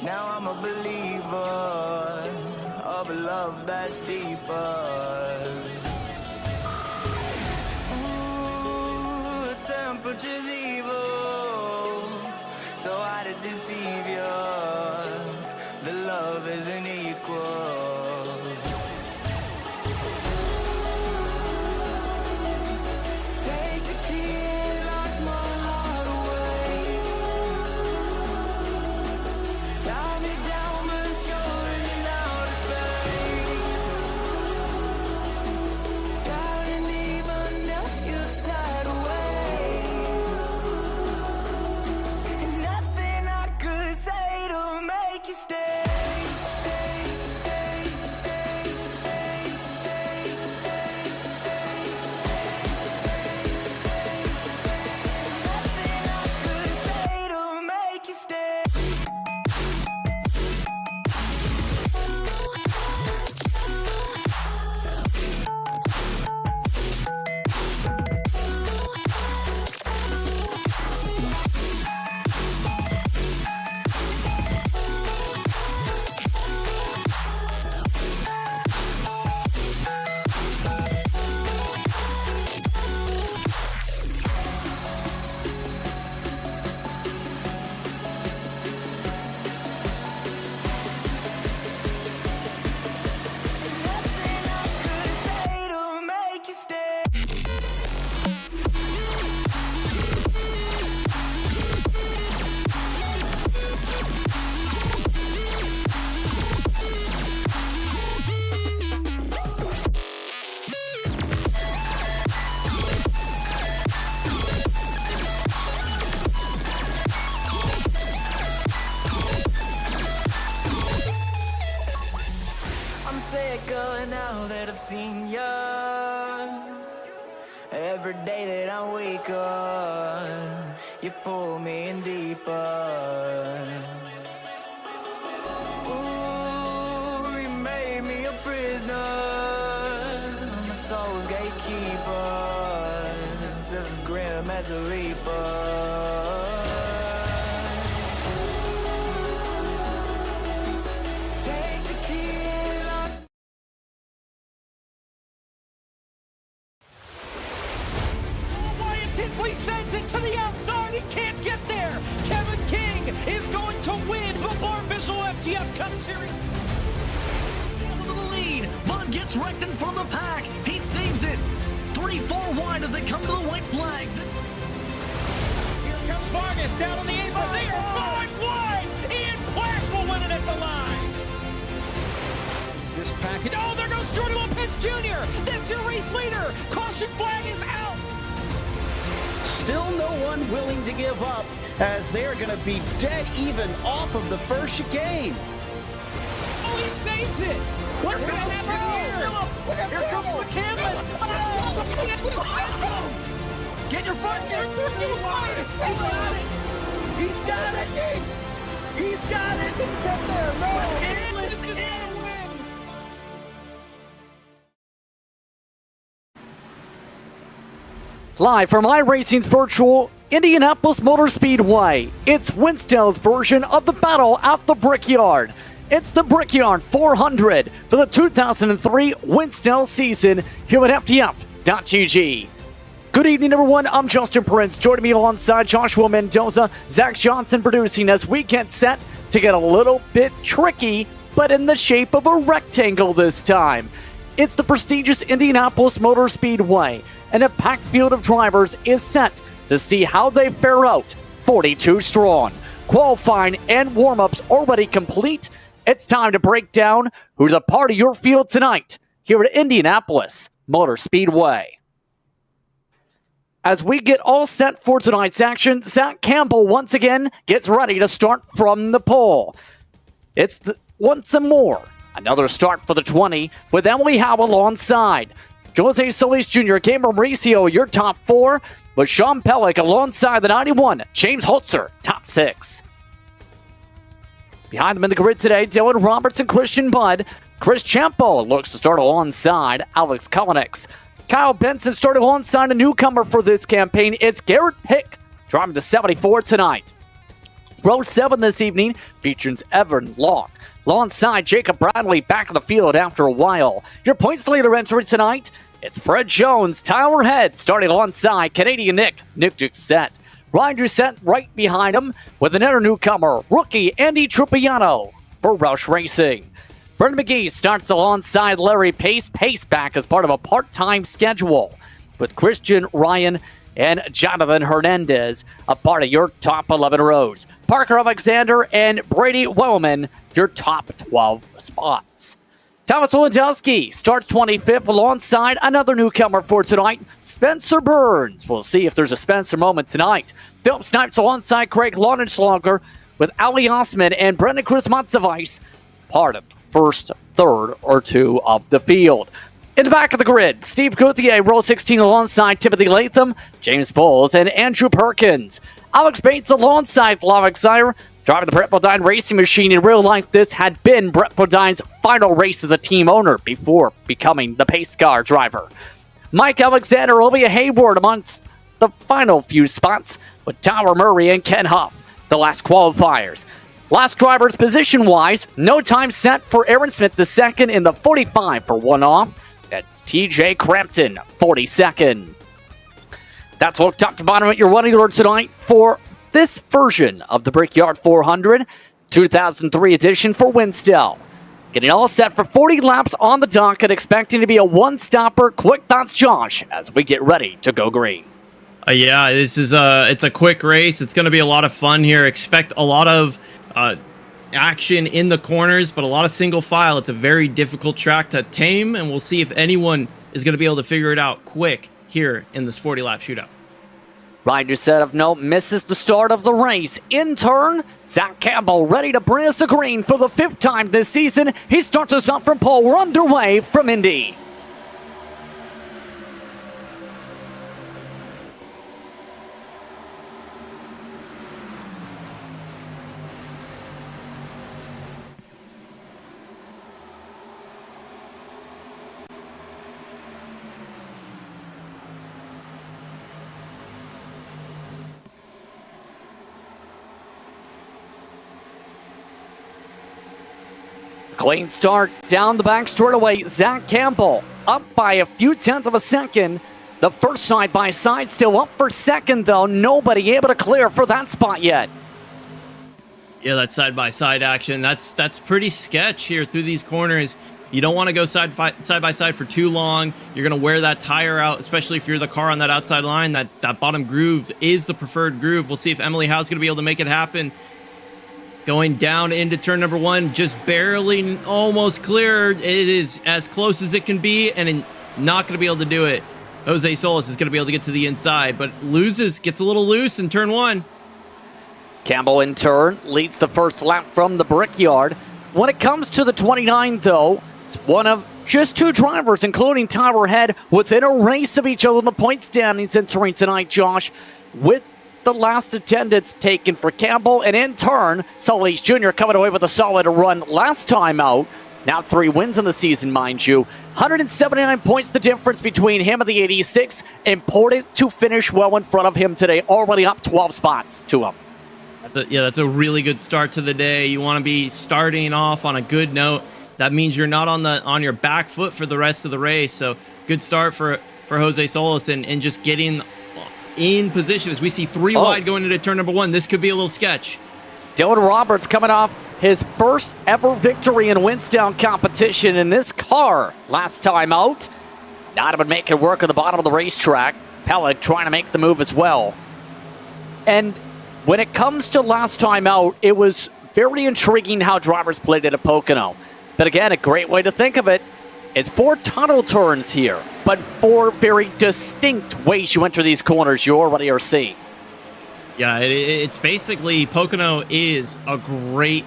Now I'm a believer of a love that's deeper. Ooh, temperature's evil, so I to deceive you. The love isn't equal. Take the key and lock my heart away. Tie me down, but you're in outer space. Darling, even if you're tied away, and nothing I could say to make you stay. Nothing I could say to make you stay. Nothing I could say to make you stay. I'm sicker now that I've seen you. Every day that I wake up, you pull me in deeper. Ooh, you made me a prisoner, my soul's gatekeeper, just as grim as a reaper. Take the key and lock. Why intensely sends it to the outside. He can't get there. Kevin King is going to win the Bar Bissell FTF Cup Series. Into the lead. Bud gets wrecked in front of the pack. He saves it. 3-4 wide as they come to the white flag. Here comes Vargas down on the apron. They are 5 wide. Ian Plash will win it at the line. Is this package? Oh, there goes Jordan Lopez Jr. That's your race leader. Caution flag is out. Still no one willing to give up as they're going to be dead even off of the first chicane. Oh, he saves it. What's going to happen here? Here comes the canvas. Get your front there. He's got it. He's got it. This is going to win. Live from iRacing's virtual Indianapolis Motor Speedway, it's WINSTEL's version of the battle at the Brickyard. It's the Brickyard 400 for the 2003 WINSTEL season here at FTF.GG. Good evening, everyone. I'm Justin Prince, joining me alongside Joshua Mendoza, Zach Johnson producing as we get set to get a little bit tricky, but in the shape of a rectangle this time. It's the prestigious Indianapolis Motor Speedway, and a packed field of drivers is set to see how they fare out 42 strong. Qualifying and warm-ups already complete. It's time to break down who's a part of your field tonight here at Indianapolis Motor Speedway. As we get all set for tonight's action, Zach Campbell once again gets ready to start from the pole. It's once more another start for the 20 with Emily Howe alongside. Jose Solis Jr., Gamer Mauricio, your top 4, with Sean Pellick alongside the 91, James Holzer, top 6. Behind them in the grid today, Dylan Roberts and Christian Budd. Chris Champo looks to start alongside Alex Cullenix. Kyle Benson started alongside a newcomer for this campaign. It's Garrett Pick driving the 74 tonight. Row 7 this evening features Evan Locke alongside Jacob Bradley back in the field after a while. Your points leader entry tonight, it's Fred Jones, Tyler Head starting alongside Canadian Nick Doucette. Ryan Doucette right behind him with another newcomer, rookie Andy Trupiano for Roush Racing. Brendan McGee starts alongside Larry Pace back as part of a part-time schedule with Christian Ryan and Jonathan Hernandez, a part of your top 11 rows. Parker Alexander and Brady Wellman, your top 12 spots. Thomas Lewandowski starts 25th alongside another newcomer for tonight, Spencer Burns. We'll see if there's a Spencer moment tonight. Philip Snipes alongside Craig Laudenschlager with Ali Osman and Brendan Cruz-Montsevice, part of the first third or two of the field. In the back of the grid, Steve Gauthier, row 16 alongside Timothy Latham, James Bowles, and Andrew Perkins. Alex Bates alongside Lavik Zaire, driving the Brett Bodine racing machine. In real life, this had been Brett Bodine's final race as a team owner before becoming the pace car driver. Mike Alexander, Olivia Hayward amongst the final few spots with Tyler Murray and Ken Huff, the last qualifiers. Last drivers position-wise, no time set for Aaron Smith II in the 45 for one off, and TJ Crampton, 42nd. That's a look top to bottom at your running order tonight for this version of the Brickyard 400, 2003 edition for WINSTEL. Getting all set for 40 laps on the docket, expecting to be a one-stopper. Quick thoughts, Josh, as we get ready to go green. Yeah, this is it's a quick race. It's going to be a lot of fun here. Expect a lot of action in the corners, but a lot of single file. It's a very difficult track to tame, and we'll see if anyone is going to be able to figure it out quick here in this 40-lap shootout. Ryan Doucette of note misses the start of the race. In turn, Zach Campbell ready to bring us to green for the 5th time this season. He starts us up from pole. We're underway from Indy. Clean start down the back straightaway. Zach Campbell up by a few tenths of a second. The first side-by-side still up for second, though. Nobody able to clear for that spot yet. Yeah, that side-by-side action, that's pretty sketch here through these corners. You don't want to go side-by-side for too long. You're going to wear that tire out, especially if you're the car on that outside line. That bottom groove is the preferred groove. We'll see if Emily Howe's going to be able to make it happen. Going down into turn number 1, just barely almost cleared. It is as close as it can be, and not going to be able to do it. Jose Solis is going to be able to get to the inside, but gets a little loose in turn 1. Campbell in turn leads the first lap from the Brickyard. When it comes to the 29, though, it's one of just 2 drivers, including Tyler Head, within a race of each other in the point standings entering tonight, Josh, with the last attendance taken for Campbell, and in turn, Solis Jr. coming away with a solid run last time out. Now 3 wins in the season, mind you. 179 points the difference between him and the 86. Important to finish well in front of him today. Already up 12 spots to him. That's a really good start to the day. You want to be starting off on a good note. That means you're not on your back foot for the rest of the race. So good start for Jose Solis and just getting in position as we see 3 wide going into turn number 1. This could be a little sketch. Dylan Roberts coming off his first ever victory in WINSTEL competition in this car last time out. Not able to make it work at the bottom of the racetrack. Pellick trying to make the move as well. And when it comes to last time out, it was very intriguing how drivers played it at Pocono. But again, a great way to think of it. It's 4 tunnel turns here, but 4 very distinct ways you enter these corners you already are seeing. Yeah, it's basically Pocono is a great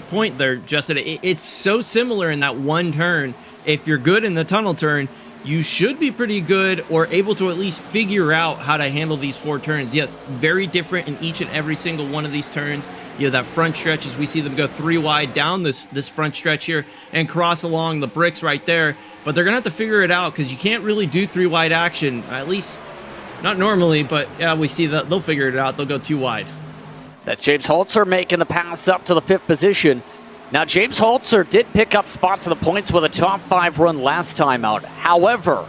point there, Justin. It's so similar in that one turn. If you're good in the tunnel turn, you should be pretty good or able to at least figure out how to handle these 4 turns. Yes, very different in each and every single one of these turns. You know, that front stretch as we see them go 3 wide down this front stretch here and cross along the bricks right there. But they're going to have to figure it out because you can't really do 3 wide action, at least not normally. But yeah, we see that they'll figure it out. They'll go 2 wide. That's James Holzer making the pass up to the 5th position. Now, James Holzer did pick up spots in the points with a top 5 run last time out. However,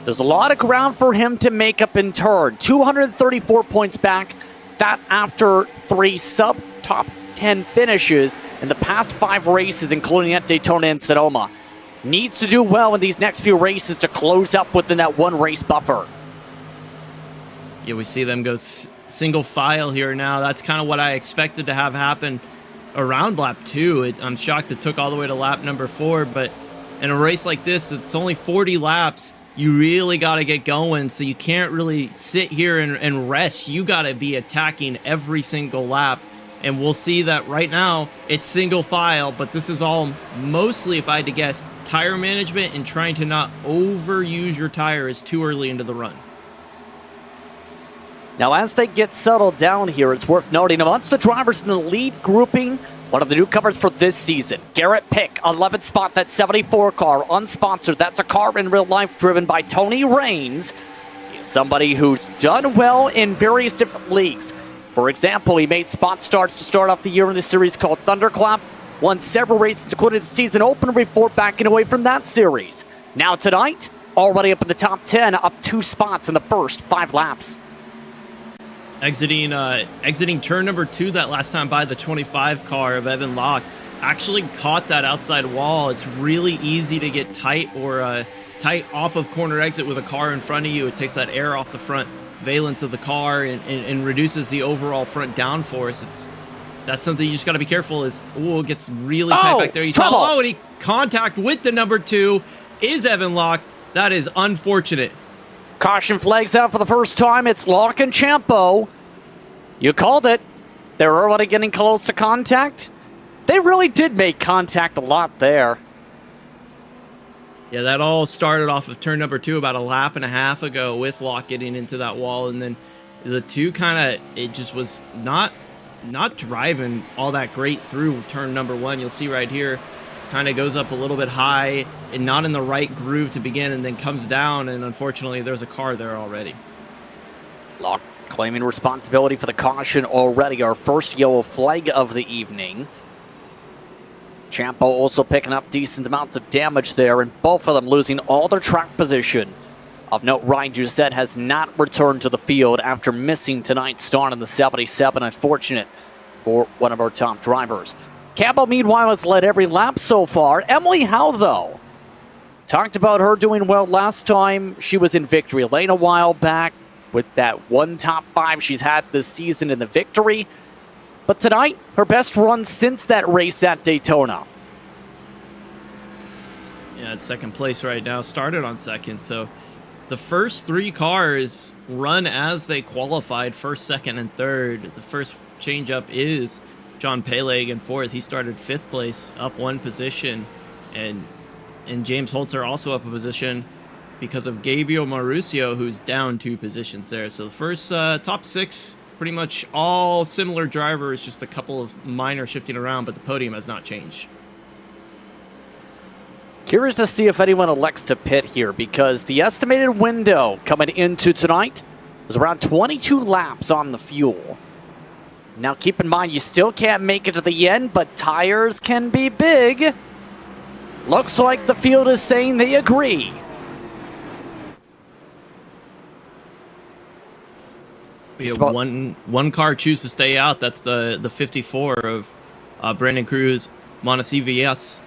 there's a lot of ground for him to make up in turn. 234 points back, that after 3 sub-top 10 finishes in the past 5 races, including at Daytona and Sonoma. Needs to do well in these next few races to close up within that 1 race buffer. Yeah, we see them go single file here now. That's kind of what I expected to have happen around lap 2. I'm shocked it took all the way to lap number 4, but in a race like this, it's only 40 laps. You really got to get going, so you can't really sit here and rest. You got to be attacking every single lap, and we'll see that right now it's single file, but this is all mostly, if I had to guess, tire management and trying to not overuse your tires too early into the run. Now, as they get settled down here, it's worth noting amongst the drivers in the lead grouping, one of the newcomers for this season, Garrett Pick, 11th spot, that 74 car, unsponsored. That's a car in real life driven by Tony Raines. He's somebody who's done well in various different leagues. For example, he made spot starts to start off the year in a series called Thunderclap, won several races, including the season opener before backing away from that series. Now tonight, already up in the top 10, up 2 spots in the first 5 laps. Exiting turn number 2 that last time by the 25 car of Evan Locke actually caught that outside wall. It's really easy to get tight or tight off of corner exit with a car in front of you. It takes that air off the front valence of the car and reduces the overall front downforce. That's something you just got to be careful. It gets really tight back there. You saw, and he contact with the number 2 is Evan Locke. That is unfortunate. Caution flags out for the first time. It's Locke and Ciampo. You called it. They're already getting close to contact. They really did make contact a lot there. Yeah, that all started off of turn number 2 about a lap and a half ago with Locke getting into that wall, and then the 2 kind of, it just was not driving all that great through turn number 1. You'll see right here, kind of goes up a little bit high and not in the right groove to begin, and then comes down, and unfortunately there's a car there already. Locke claiming responsibility for the caution already, our first yellow flag of the evening. Ciampo also picking up decent amounts of damage there, and both of them losing all their track position. Of note, Ryan Doucette has not returned to the field after missing tonight's start in the 77. Unfortunate for one of our top drivers. Campbell, meanwhile, has led every lap so far. Emily Howe, though, talked about her doing well last time. She was in victory lane a while back with that 1 top 5 she's had this season in the victory. But tonight, her best run since that race at Daytona. Yeah, it's second place right now. Started on second, so the first 3 cars run as they qualified, first, second, and third. The first change-up is John Peleg in 4th. He started 5th place, up 1 position, and James Holzer also up a position because of Gabriel Mauricio, who's down 2 positions there. So the first top 6, pretty much all similar drivers, just a couple of minor shifting around, but the podium has not changed. Curious to see if anyone elects to pit here, because the estimated window coming into tonight was around 22 laps on the fuel. Now keep in mind, you still can't make it to the end, but tires can be big. Looks like the field is saying they agree. We have one car choose to stay out. That's the 54 of Brandon Cruz, Montesivies.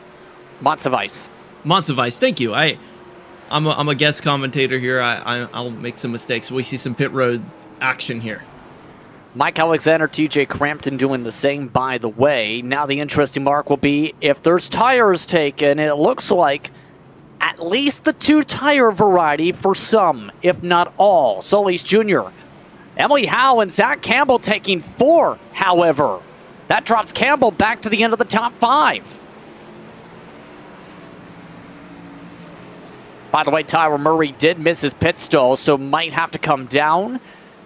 Montesivies, thank you. I'm a guest commentator here. I'll make some mistakes. We see some pit road action here. Mike Alexander, TJ Crampton doing the same, by the way. Now the interesting mark will be if there's tires taken. It looks like at least the 2 tire variety for some, if not all. Solis Jr., Emily Howe, and Zach Campbell taking 4, however. That drops Campbell back to the end of the top 5. By the way, Tyler Murray did miss his pit stall, so might have to come down.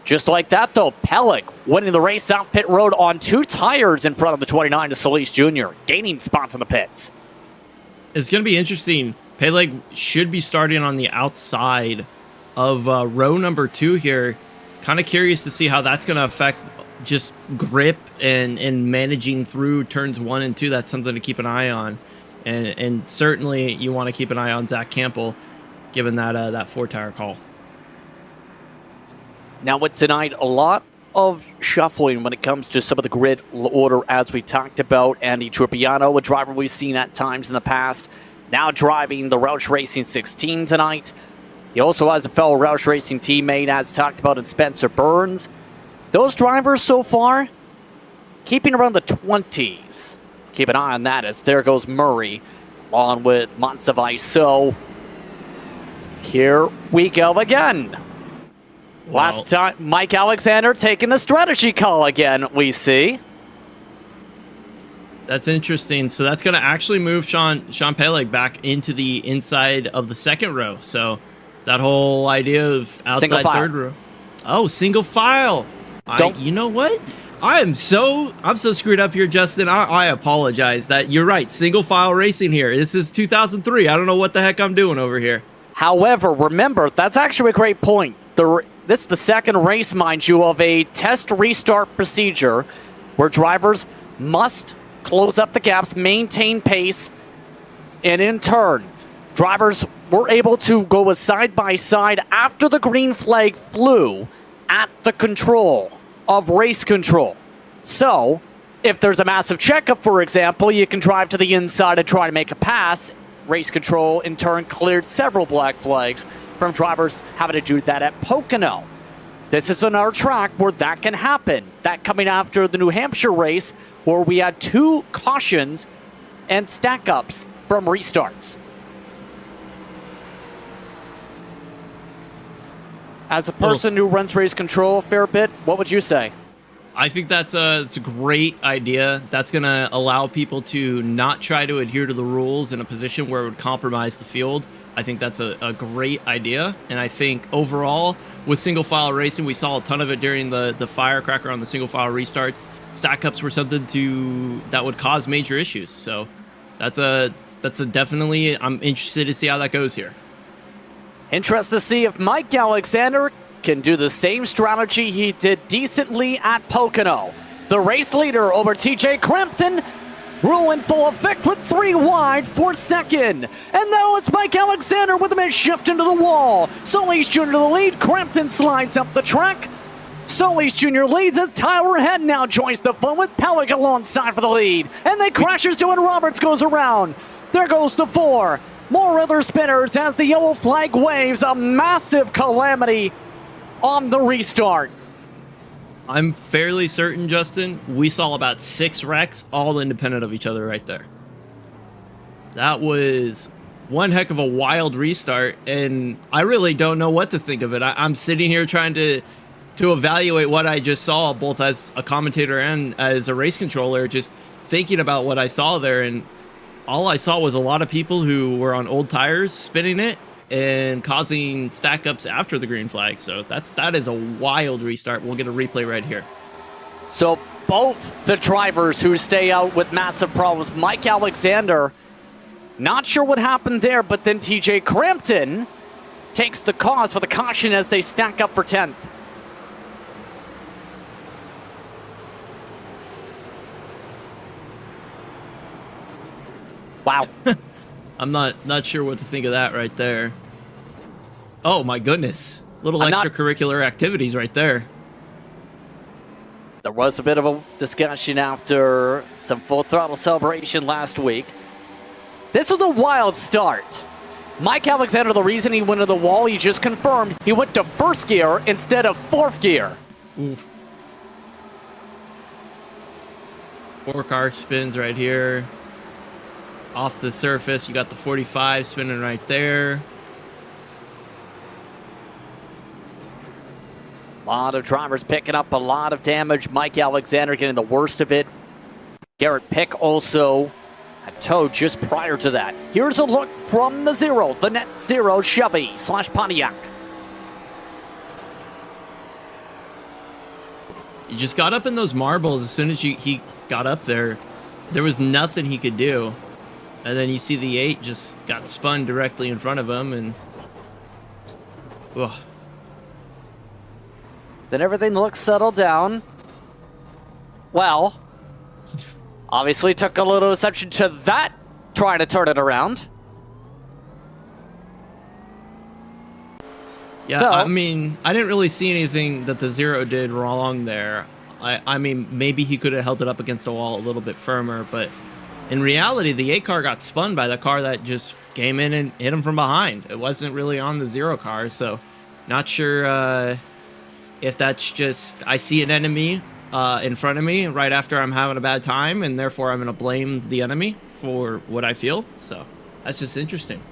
Just like that, though, Peleg winning the race out pit road on 2 tires in front of the 29 to Solis Jr., gaining spots in the pits. It's going to be interesting. Peleg should be starting on the outside of row number 2 here. Kind of curious to see how that's going to affect just grip and managing through turns 1 and 2, that's something to keep an eye on. And certainly you want to keep an eye on Zach Campbell, given that that 4-tire call. Now with tonight, a lot of shuffling when it comes to some of the grid order, as we talked about. Andy Trippiano, a driver we've seen at times in the past, now driving the Roush Racing 16 tonight. He also has a fellow Roush Racing teammate, as talked about, in Spencer Burns. Those drivers so far, keeping around the 20s. Keep an eye on that, as there goes Murray, along with Montsavai. So, here we go again. Wow. Last time, Mike Alexander taking the strategy call again, we see. That's interesting. So that's going to actually move Sean Peleg back into the inside of the second row. So that whole idea of outside third row. Oh, single file. You know what? I'm so screwed up here, Justin. I apologize. That you're right. Single file racing here. This is 2003. I don't know what the heck I'm doing over here. However, remember, that's actually a great point. This is the second race, mind you, of a test restart procedure where drivers must close up the gaps, maintain pace, and in turn, drivers were able to go side by side after the green flag flew at the control of race control. So, if there's a massive checkup, for example, you can drive to the inside and try to make a pass. Race control, in turn, cleared several black flags from drivers having to do that at Pocono. This is another track where that can happen. That coming after the New Hampshire race, where we had 2 cautions and stack-ups from restarts. As a person who runs race control a fair bit, what would you say? I think it's a great idea. That's going to allow people to not try to adhere to the rules in a position where it would compromise the field. I think that's a great idea. And I think overall, with single file racing, we saw a ton of it during the firecracker on the single file restarts. Stack ups were something that would cause major issues. So that's a definitely, I'm interested to see how that goes here. Interested to see if Mike Alexander can do the same strategy he did decently at Pocono. The race leader over TJ Crampton, rolling full effect with 3 wide for second. And now it's Mike Alexander with a mid-shift into the wall. Solis Jr. to the lead. Crampton slides up the track. Solis Jr. leads as Tyler Head now joins the fun with Peleg alongside for the lead. And then crashes to when Roberts goes around. There goes the 4. More other spinners as the yellow flag waves. A massive calamity on the restart. I'm fairly certain, Justin, we saw about 6 wrecks, all independent of each other right there. That was one heck of a wild restart, and I really don't know what to think of it. I'm sitting here trying to evaluate what I just saw, both as a commentator and as a race controller, just thinking about what I saw there, and all I saw was a lot of people who were on old tires spinning it and causing stack ups after the green flag. So that is a wild restart. We'll get a replay right here. So both the drivers who stay out with massive problems. Mike Alexander, not sure what happened there, but then TJ Crampton takes the cause for the caution as they stack up for 10th. Wow. I'm not sure what to think of that right there. Oh my goodness. Little extracurricular activities right there. There was a bit of a discussion after some full throttle celebration last week. This was a wild start. Mike Alexander, the reason he went to the wall, he just confirmed he went to first gear instead of 4th gear. Oof. 4 car spins right here. Off the surface, you got the 45 spinning right there. A lot of drivers picking up a lot of damage. Mike Alexander getting the worst of it. Garrett Pick also had towed just prior to that. Here's a look from the zero, the net zero Chevy / Pontiac. He just got up in those marbles. As soon as he got up there was nothing he could do. And then you see the 8 just got spun directly in front of him, and then everything looks settled down. Well, obviously took a little exception to that, trying to turn it around. Yeah, So, I mean, I didn't really see anything that the Zero did wrong there. I mean, maybe he could have held it up against the wall a little bit firmer, but in reality, the 8 car got spun by the car that just came in and hit him from behind. It wasn't really on the 0 car, so not sure if that's just I see an enemy in front of me right after I'm having a bad time, and therefore I'm going to blame the enemy for what I feel. So that's just interesting.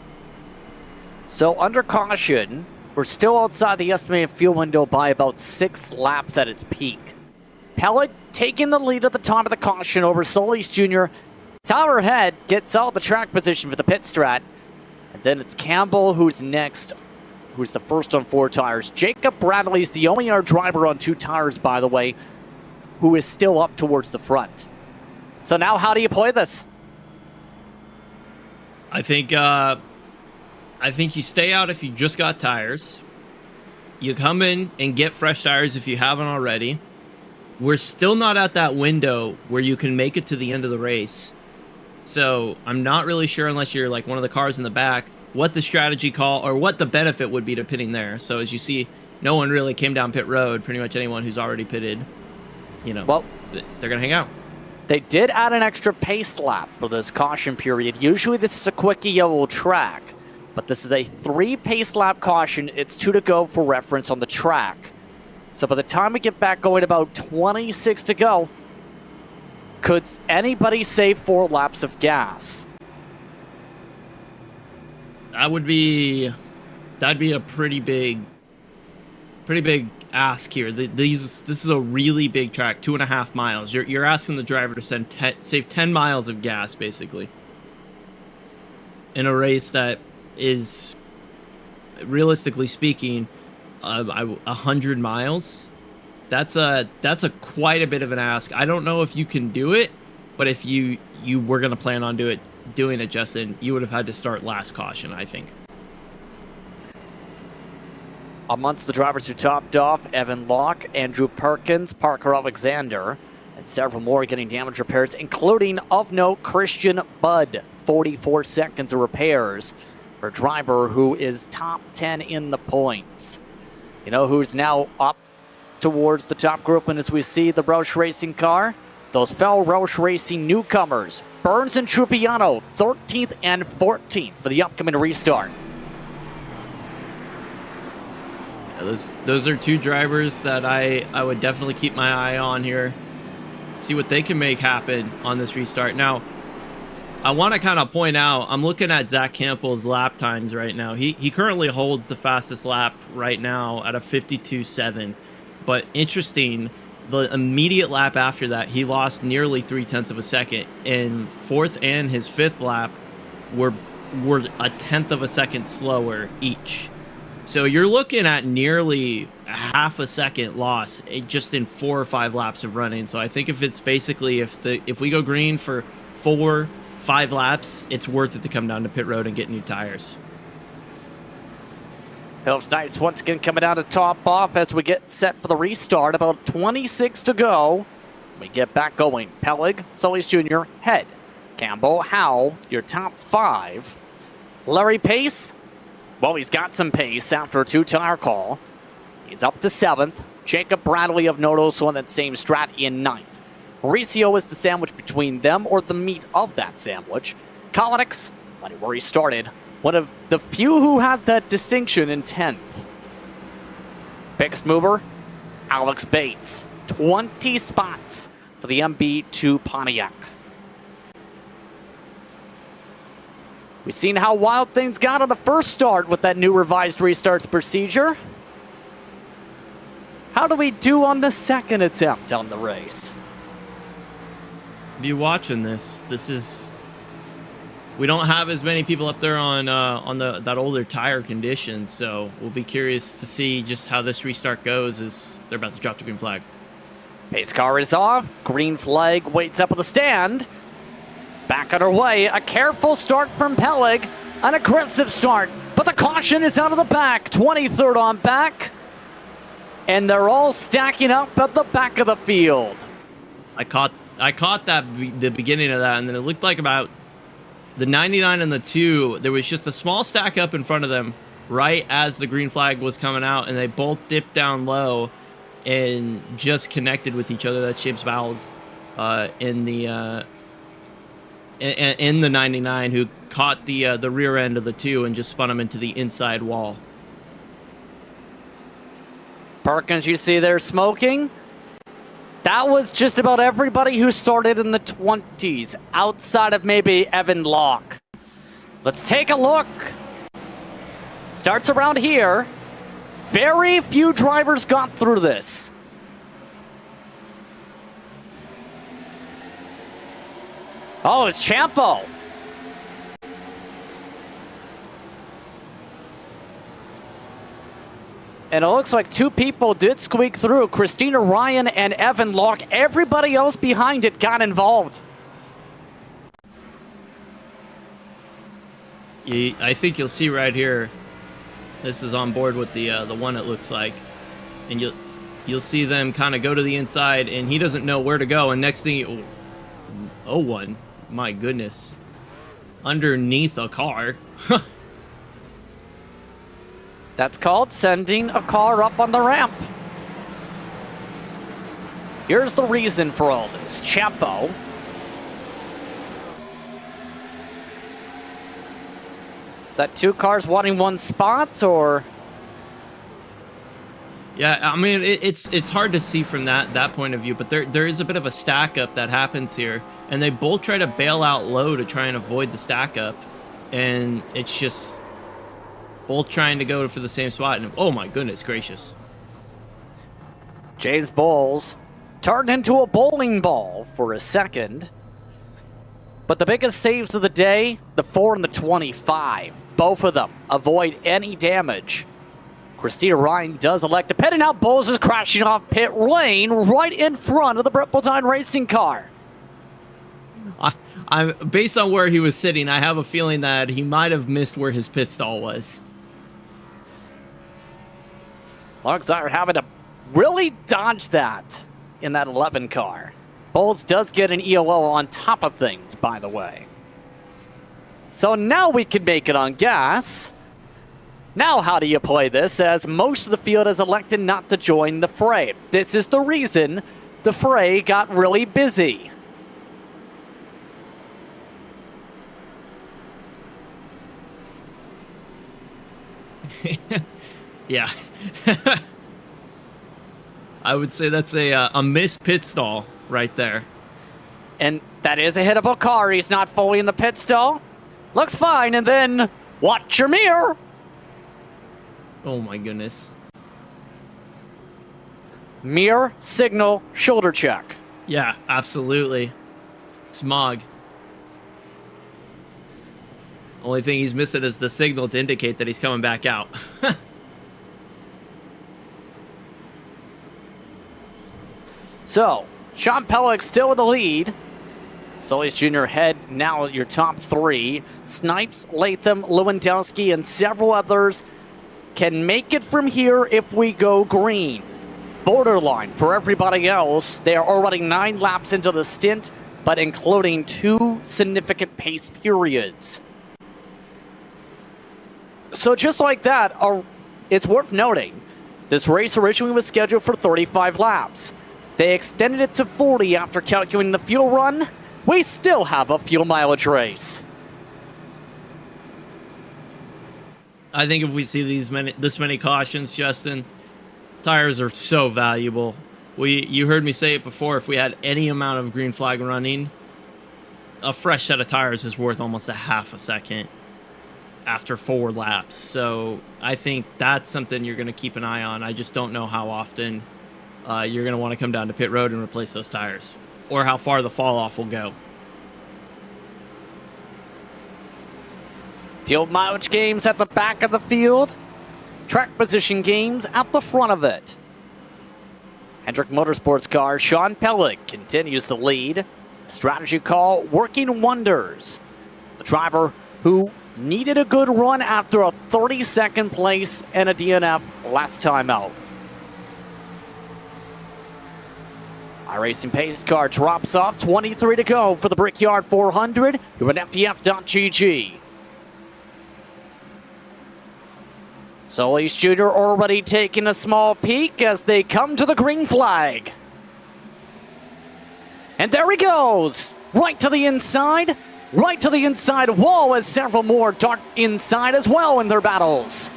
So under caution, we're still outside the estimated fuel window by about 6 laps at its peak. Pellet taking the lead at the top of the caution over Solis Jr. Tyler Head gets out the track position for the pit strat. And then it's Campbell who's next, who's the first on 4 tires. Jacob Bradley's the only our driver on 2 tires, by the way, who is still up towards the front. So now how do you play this? I think you stay out if you just got tires. You come in and get fresh tires if you haven't already. We're still not at that window where you can make it to the end of the race. So I'm not really sure, unless you're like one of the cars in the back, what the strategy call or what the benefit would be to pitting there. So as you see, no one really came down pit road. Pretty much anyone who's already pitted, you know, well, they're going to hang out. They did add an extra pace lap for this caution period. Usually this is a quickie yellow track, but this is a 3 pace lap caution. It's 2 to go for reference on the track. So by the time we get back going, about 26 to go, could anybody save 4 laps of gas? That'd be a pretty big ask here. This is a really big track, 2.5 miles. You're asking the driver to save 10 miles of gas, basically, in a race that is, realistically speaking, 100 miles. That's a quite a bit of an ask. I don't know if you can do it, but if you were gonna plan on doing it, Justin, you would have had to start last caution, I think. Amongst the drivers who topped off, Evan Locke, Andrew Perkins, Parker Alexander, and several more getting damage repairs, including, of note, Christian Budd, 44 seconds of repairs for a driver who is top 10 in the points. You know who's now up towards the top group, and as we see the Roush Racing car, those fellow Roush Racing newcomers, Burns and Trupiano, 13th and 14th for the upcoming restart. Yeah, those are 2 drivers that I would definitely keep my eye on here, see what they can make happen on this restart. Now, I want to kind of point out, I'm looking at Zach Campbell's lap times right now. He currently holds the fastest lap right now at a 52.7. But interesting, the immediate lap after that, he lost nearly 0.3 of a second. And 4th and his 5th lap were 1/10 of a second slower each. So you're looking at nearly half a second loss just in 4 or 5 laps of running. So I think if it's basically, if we go green for 4-5 laps, it's worth it to come down to pit road and get new tires. Phillips Knights once again coming out to top off as we get set for the restart. About 26 to go. We get back going. Pellig, Solis Jr., Head, Campbell, Howe, your top 5. Larry Pace, well, he's got some pace after a 2-tire call. He's up to 7th. Jacob Bradley of note also on that same strat in 9th. Mauricio is the sandwich between them, or the meat of that sandwich. Kolonix, where he started, one of the few who has that distinction, in 10th. Biggest mover, Alex Bates. 20 spots for the MB2 Pontiac. We've seen how wild things got on the first start with that new revised restarts procedure. How do we do on the second attempt on the race? Be watching this. We don't have as many people up there on that older tire condition, so we'll be curious to see just how this restart goes as they're about to drop the green flag. Pace car is off. Green flag waits up at the stand. Back on our way. A careful start from Pellig. An aggressive start, but the caution is out of the back. 23rd on back. And they're all stacking up at the back of the field. I caught the beginning of that, and then it looked like about the 99 and the 2, there was just a small stack up in front of them right as the green flag was coming out, and they both dipped down low and just connected with each other. That's James Bowles in the 99, who caught the rear end of the 2 and just spun him into the inside wall. Perkins, you see there smoking? That was just about everybody who started in the 20s, outside of maybe Evan Locke. Let's take a look. Starts around here. Very few drivers got through this. Oh, it's Champo. And it looks like 2 people did squeak through. Christina Ryan and Evan Locke. Everybody else behind it got involved. I think you'll see right here. This is on board with the one, it looks like, and you'll see them kind of go to the inside, and he doesn't know where to go. And next thing, oh, one, my goodness, underneath a car. That's called sending a car up on the ramp. Here's the reason for all this. Champo. Is that 2 cars wanting one spot, or? Yeah, I mean, it's hard to see from that point of view, but there is a bit of a stack up that happens here, and they both try to bail out low to try and avoid the stack up, and it's just both trying to go for the same spot, and oh my goodness gracious. James Bowles turned into a bowling ball for a second. But the biggest saves of the day, the 4 and the 25. Both of them avoid any damage. Christina Ryan does elect to pit, and now Bowles is crashing off pit lane right in front of the Brett Bodine Racing car. I'm based on where he was sitting, I have a feeling that he might have missed where his pit stall was. Looks like we're having to really dodge that in that 11 car. Bowles does get an EOL on top of things, by the way. So now we can make it on gas. Now how do you play this, as most of the field has elected not to join the fray? This is the reason the fray got really busy. Yeah. I would say that's a missed pit stall right there. And that is a hittable car. He's not fully in the pit stall. Looks fine, and then watch your mirror. Oh my goodness. Mirror, signal, shoulder check. Yeah, absolutely. Smog. Only thing he's missing is the signal to indicate that he's coming back out. So, Sean Pellick still in the lead. Solis Jr. head now your top 3. Snipes, Latham, Lewandowski, and several others can make it from here if we go green. Borderline for everybody else. They are already 9 laps into the stint, but including 2 significant pace periods. So just like that, it's worth noting, this race originally was scheduled for 35 laps. They extended it to 40 after calculating the fuel run. We still have a fuel mileage race. I think if we see this many cautions, Justin, tires are so valuable. You heard me say it before, if we had any amount of green flag running, a fresh set of tires is worth almost a half a second after 4 laps. So I think that's something you're going to keep an eye on. I just don't know how often you're going to want to come down to pit road and replace those tires, or how far the fall off will go. Field mileage games at the back of the field. Track position games at the front of it. Hendrick Motorsports car Sean Pellick continues to lead. Strategy call working wonders. The driver who needed a good run after a 32nd place and a DNF last time out. iRacing pace car drops off, 23 to go for the Brickyard 400. You're at FDF.GG. Solis Jr. already taking a small peek as they come to the green flag. And there he goes! Right to the inside. Right to the inside wall as several more dart inside as well in their battles.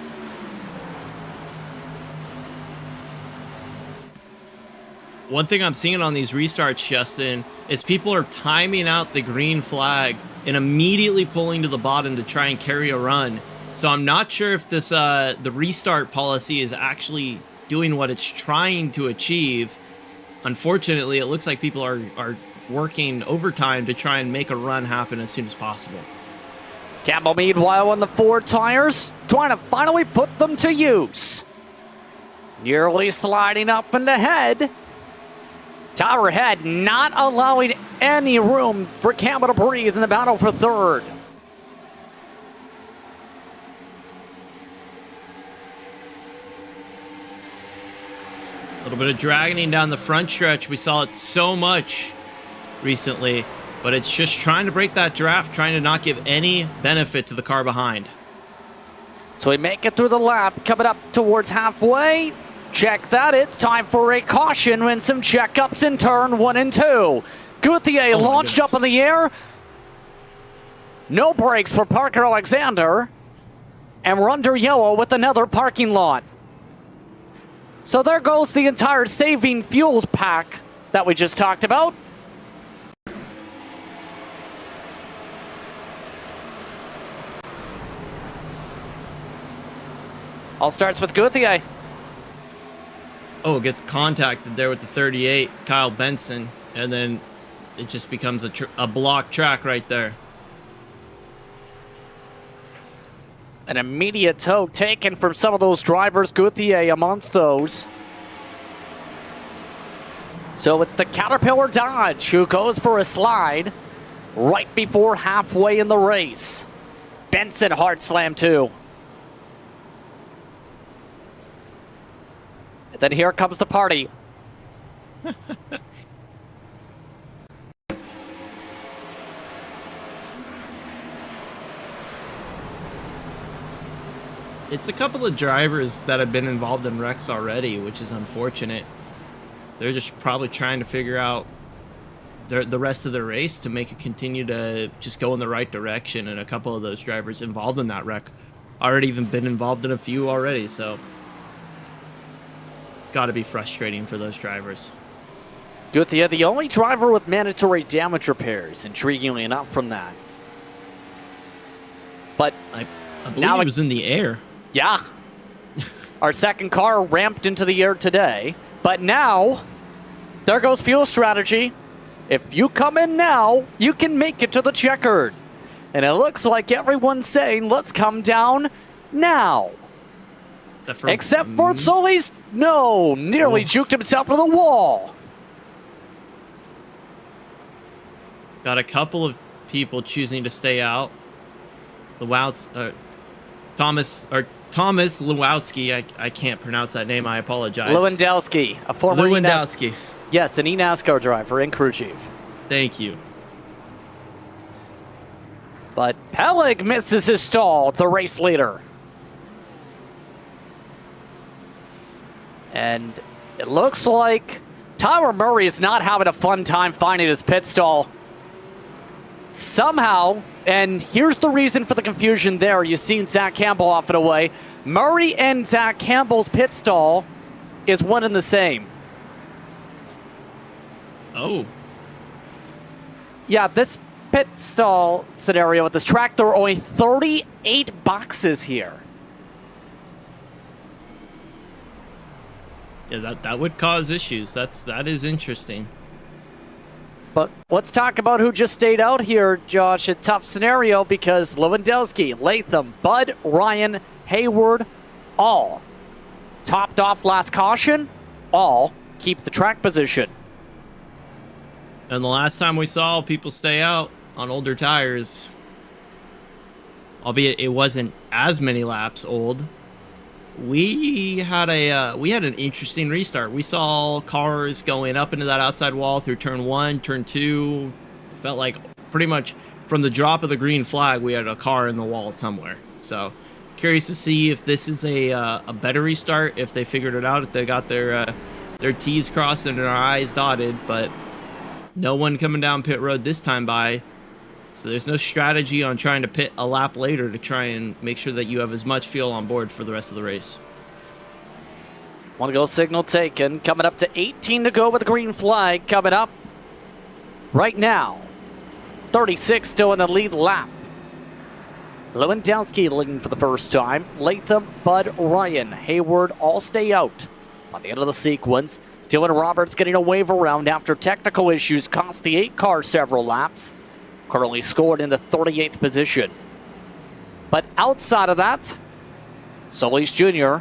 One thing I'm seeing on these restarts, Justin, is people are timing out the green flag and immediately pulling to the bottom to try and carry a run. So I'm not sure if this the restart policy is actually doing what it's trying to achieve. Unfortunately, it looks like people are working overtime to try and make a run happen as soon as possible. Campbell, meanwhile, on the 4 tires, trying to finally put them to use. Nearly sliding up and ahead. Tower Head not allowing any room for Campbell to breathe in the battle for third. A little bit of dragging down the front stretch. We saw it so much recently, but it's just trying to break that draft, trying to not give any benefit to the car behind. So we make it through the lap, coming up towards halfway. Check that, it's time for a caution and some checkups in turn 1 and 2. Gauthier launched up in the air. No brakes for Parker Alexander. And we're under yellow with another parking lot. So there goes the entire saving fuels pack that we just talked about. All starts with Gauthier. Oh, gets contacted there with the 38, Kyle Benson, and then it just becomes a block track right there. An immediate tow taken from some of those drivers, Gauthier amongst those. So it's the Caterpillar Dodge who goes for a slide right before halfway in the race. Benson hard slam too. And then here comes the party. It's a couple of drivers that have been involved in wrecks already, which is unfortunate. They're just probably trying to figure out the rest of the race to make it continue to just go in the right direction. And a couple of those drivers involved in that wreck already even been involved in a few already. So it's got to be frustrating for those drivers. Gauthier, the only driver with mandatory damage repairs, intriguingly enough from that. But I believe he was in the air. Yeah. Our second car ramped into the air today. But now, there goes fuel strategy. If you come in now, you can make it to the checkered. And it looks like everyone's saying, let's come down now. Except for Solis. No, nearly juked himself to the wall. Got a couple of people choosing to stay out. Thomas Lewandowski. I can't pronounce that name. I apologize. Lewandowski, a former Lewandowski. Yes, an eNASCAR driver and crew chief. Thank you. But Peleg misses his stall, the race leader. And it looks like Tyler Murray is not having a fun time finding his pit stall. Somehow, and here's the reason for the confusion there. You've seen Zach Campbell off and away. Murray and Zach Campbell's pit stall is one and the same. Oh. Yeah, this pit stall scenario at this track, there are only 38 boxes here. Yeah, that would cause issues. That is interesting. But let's talk about who just stayed out here, Josh. A tough scenario because Lewandowski, Latham, Bud, Ryan, Hayward, all topped off last caution, all keep the track position. And the last time we saw people stay out on older tires, albeit it wasn't as many laps old, we had an interesting restart. We saw cars going up into that outside wall through turn 1, turn 2. Felt like pretty much from the drop of the green flag, we had a car in the wall somewhere. So curious to see if this is a better restart, if they figured it out, if they got their T's crossed and their I's dotted. But no one coming down pit road this time by. So there's no strategy on trying to pit a lap later to try and make sure that you have as much fuel on board for the rest of the race. Want to go signal taken. Coming up to 18 to go with the green flag coming up right now. 36 still in the lead lap. Lewandowski leading for the first time. Latham, Bud, Ryan, Hayward all stay out. By the end of the sequence, Dylan Roberts getting a wave around after technical issues cost the 8 car several laps. Currently scored in the 38th position. But outside of that, Solis Jr.,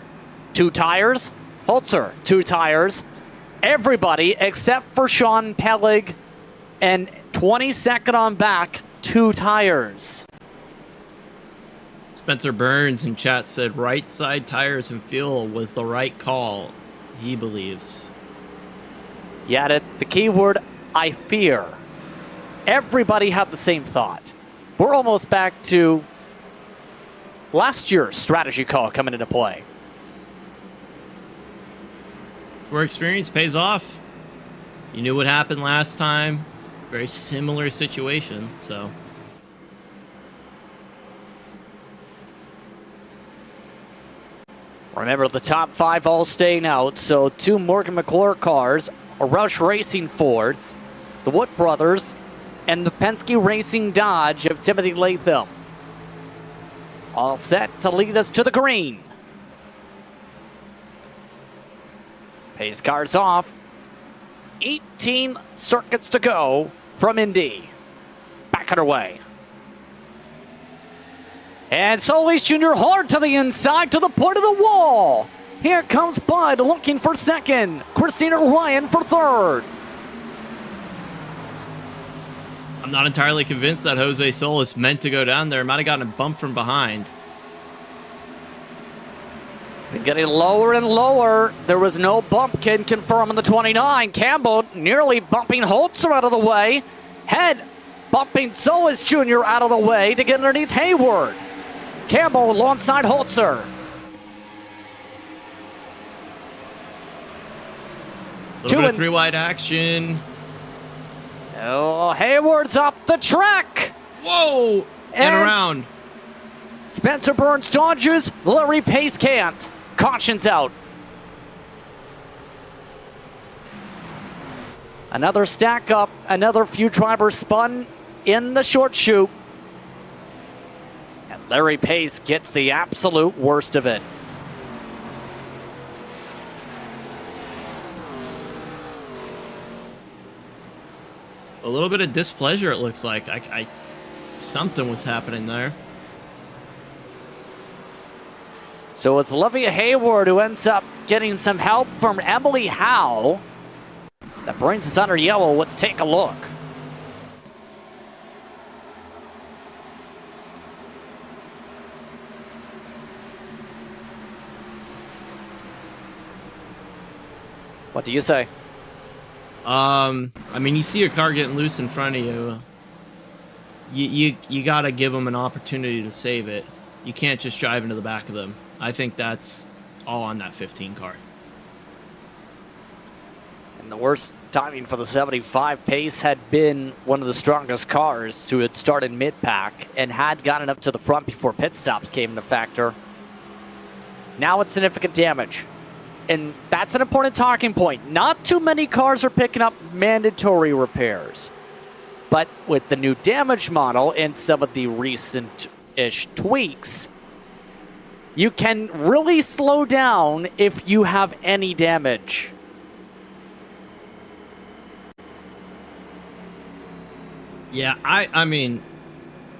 2 tires. Holzer, 2 tires. Everybody except for Sean Pellig and 22nd on back, 2 tires. Spencer Burns in chat said right side tires and fuel was the right call, he believes. Yeah, the key word, I fear. Everybody had the same thought. We're almost back to last year's strategy call coming into play. Where experience pays off. You knew what happened last time. Very similar situation, so. Remember, the top 5 all staying out, so 2 Morgan McClure cars, a Rush Racing Ford, the Wood Brothers, and the Penske Racing Dodge of Timothy Latham. All set to lead us to the green. Pace cars off. 18 circuits to go from Indy. Back underway. And Solis Jr. hard to the inside to the point of the wall. Here comes Bud looking for second. Christina Ryan for third. I'm not entirely convinced that Jose Solis meant to go down there. Might have gotten a bump from behind. It's been getting lower and lower. There was no bump, can confirm on the 29. Campbell nearly bumping Holzer out of the way. Head bumping Solis Jr. out of the way to get underneath Hayward. Campbell alongside Holzer. A little bit of 3-wide action. Oh, Hayward's up the track. Whoa! And around. Spencer Burns dodges. Larry Pace can't. Caution's out. Another stack up. Another few drivers spun in the short chute. And Larry Pace gets the absolute worst of it. A little bit of displeasure, it looks like. Something was happening there. So it's Olivia Hayward who ends up getting some help from Emily Howe. That brings us under yellow. Let's take a look. What do you say? I mean, you see a car getting loose in front of you. You gotta give them an opportunity to save it. You can't just drive into the back of them. I think that's all on that 15 car. And the worst timing for the 75 Pace had been one of the strongest cars who had started mid-pack and had gotten up to the front before pit stops came into factor. Now it's significant damage. And that's an important talking point. Not too many cars are picking up mandatory repairs. But with the new damage model and some of the recent-ish tweaks, you can really slow down if you have any damage. Yeah, I mean,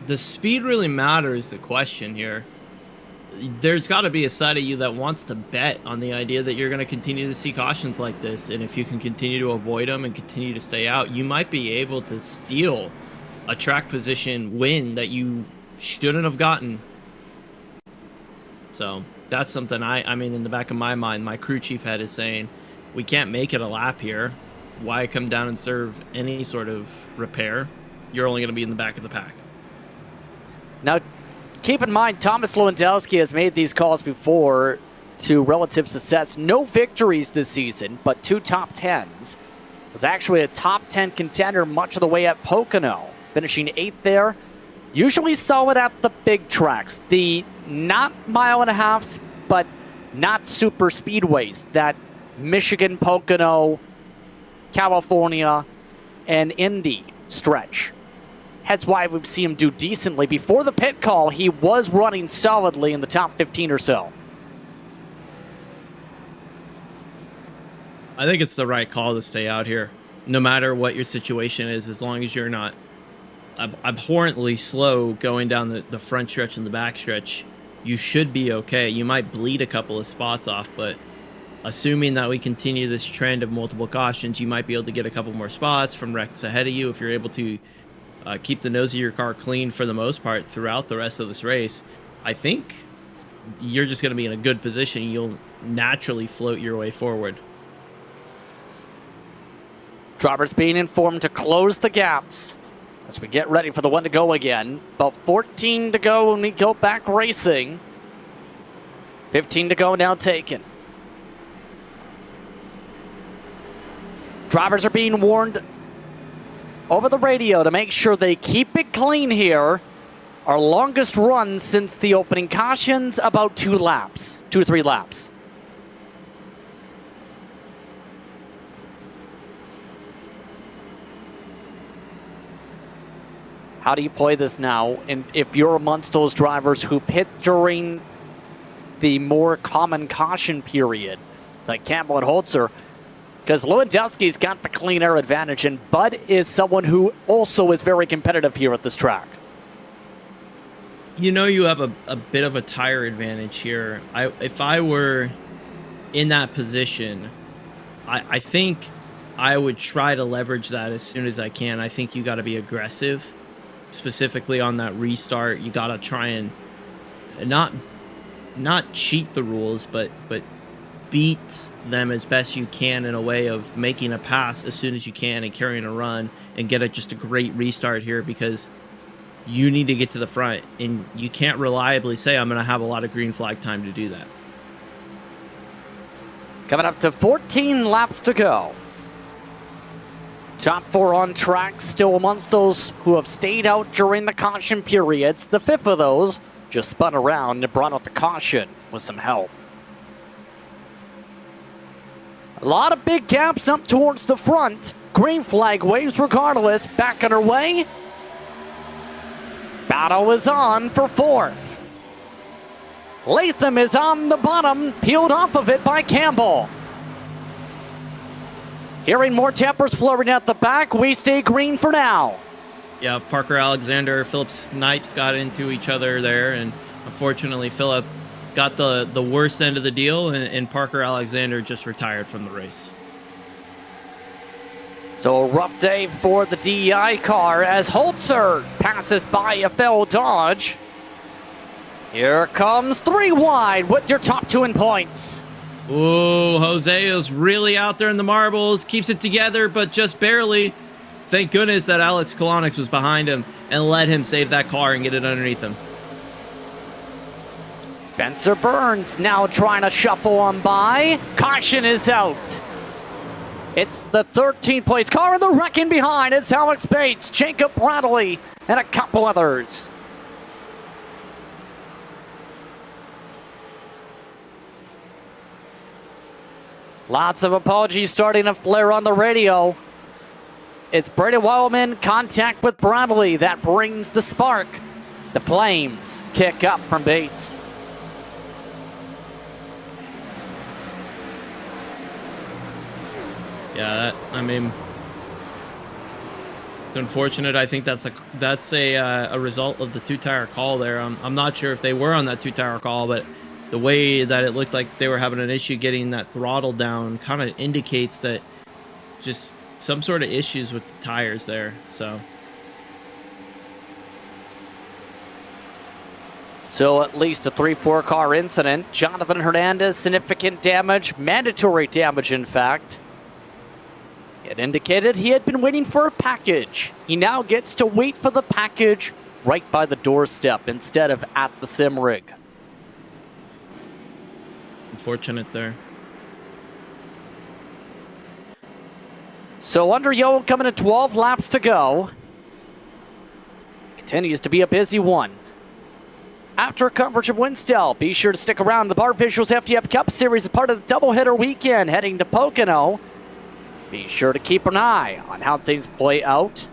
the speed really matters, the question here. There's got to be a side of you that wants to bet on the idea that you're going to continue to see cautions like this, and if you can continue to avoid them and continue to stay out, you might be able to steal a track position win that you shouldn't have gotten. So That's something I mean, in the back of my mind, my crew chief head is saying, we can't make it a lap here. Why come down and serve any sort of repair? You're only going to be in the back of the pack. Now, keep in mind, Thomas Lewandowski has made these calls before to relative success. No victories this season, but 2 top 10s. Was actually a top 10 contender much of the way at Pocono, finishing 8th there. Usually solid at the big tracks, the not mile and a halves, but not super speedways, that Michigan, Pocono, California, and Indy stretch. That's why we've seen him do decently. Before the pit call, he was running solidly in the top 15 or so. I think it's the right call to stay out here, no matter what your situation is, as long as you're not abhorrently slow going down the front stretch and the back stretch. You should be okay. You might bleed a couple of spots off, but assuming that we continue this trend of multiple cautions, you might be able to get a couple more spots from wrecks ahead of you if you're able to keep the nose of your car clean for the most part throughout the rest of this race. I think you're just going to be in a good position. You'll naturally float your way forward. Drivers being informed to close the gaps as we get ready for the one to go again. About 14 to go when we go back racing. 15 to go now taken. Drivers are being warned over the radio to make sure they keep it clean here. Our longest run since the opening cautions, about 2 laps, 2-3 laps. How do you play this now? And if you're amongst those drivers who pit during the more common caution period, like Campbell and Holzer, because Lewandowski's got the clean air advantage, and Bud is someone who also is very competitive here at this track. You know, you have a bit of a tire advantage here. If I were in that position, I think I would try to leverage that as soon as I can. I think you got to be aggressive, specifically on that restart. You got to try and not cheat the rules, but beat them as best you can in a way of making a pass as soon as you can and carrying a run and get just a great restart here, because you need to get to the front and you can't reliably say I'm going to have a lot of green flag time to do that. Coming up to 14 laps to go. Top 4 on track, still amongst those who have stayed out during the caution periods. The 5th of those just spun around and brought out the caution with some help. A lot of big gaps up towards the front. Green flag waves regardless. Back on her way. Battle is on for 4th. Latham is on the bottom, peeled off of it by Campbell. Hearing more tempers flurrying at the back, we stay green for now. Yeah, Parker Alexander, Philip Snipes got into each other there, and unfortunately Philip got the worst end of the deal, and Parker Alexander just retired from the race. So a rough day for the DEI car as Holzer passes by a fell Dodge. Here comes 3 wide with your top 2 in points. Ooh, Jose is really out there in the marbles, keeps it together, but just barely. Thank goodness that Alex Kolonix was behind him and let him save that car and get it underneath him. Spencer Burns now trying to shuffle on by. Caution is out. It's the 13th place car in the wrecking behind. It's Alex Bates, Jacob Bradley, and a couple others. Lots of apologies starting to flare on the radio. It's Brady Wildman, contact with Bradley. That brings the spark. The flames kick up from Bates. Yeah, I mean, it's unfortunate. I think that's a result of the 2-tire call there. I'm not sure if they were on that 2-tire call, but the way that it looked like they were having an issue getting that throttle down kind of indicates that just some sort of issues with the tires there. So So at least a 3-4 car incident. Jonathan Hernandez, significant damage, mandatory damage in fact. It indicated he had been waiting for a package. He now gets to wait for the package right by the doorstep instead of at the sim rig. Unfortunate there. So under Yo coming to 12 laps to go. Continues to be a busy one. After coverage of WINSTEL, be sure to stick around. The Bar Visuals FTF Cup Series is part of the doubleheader weekend heading to Pocono. Be sure to keep an eye on how things play out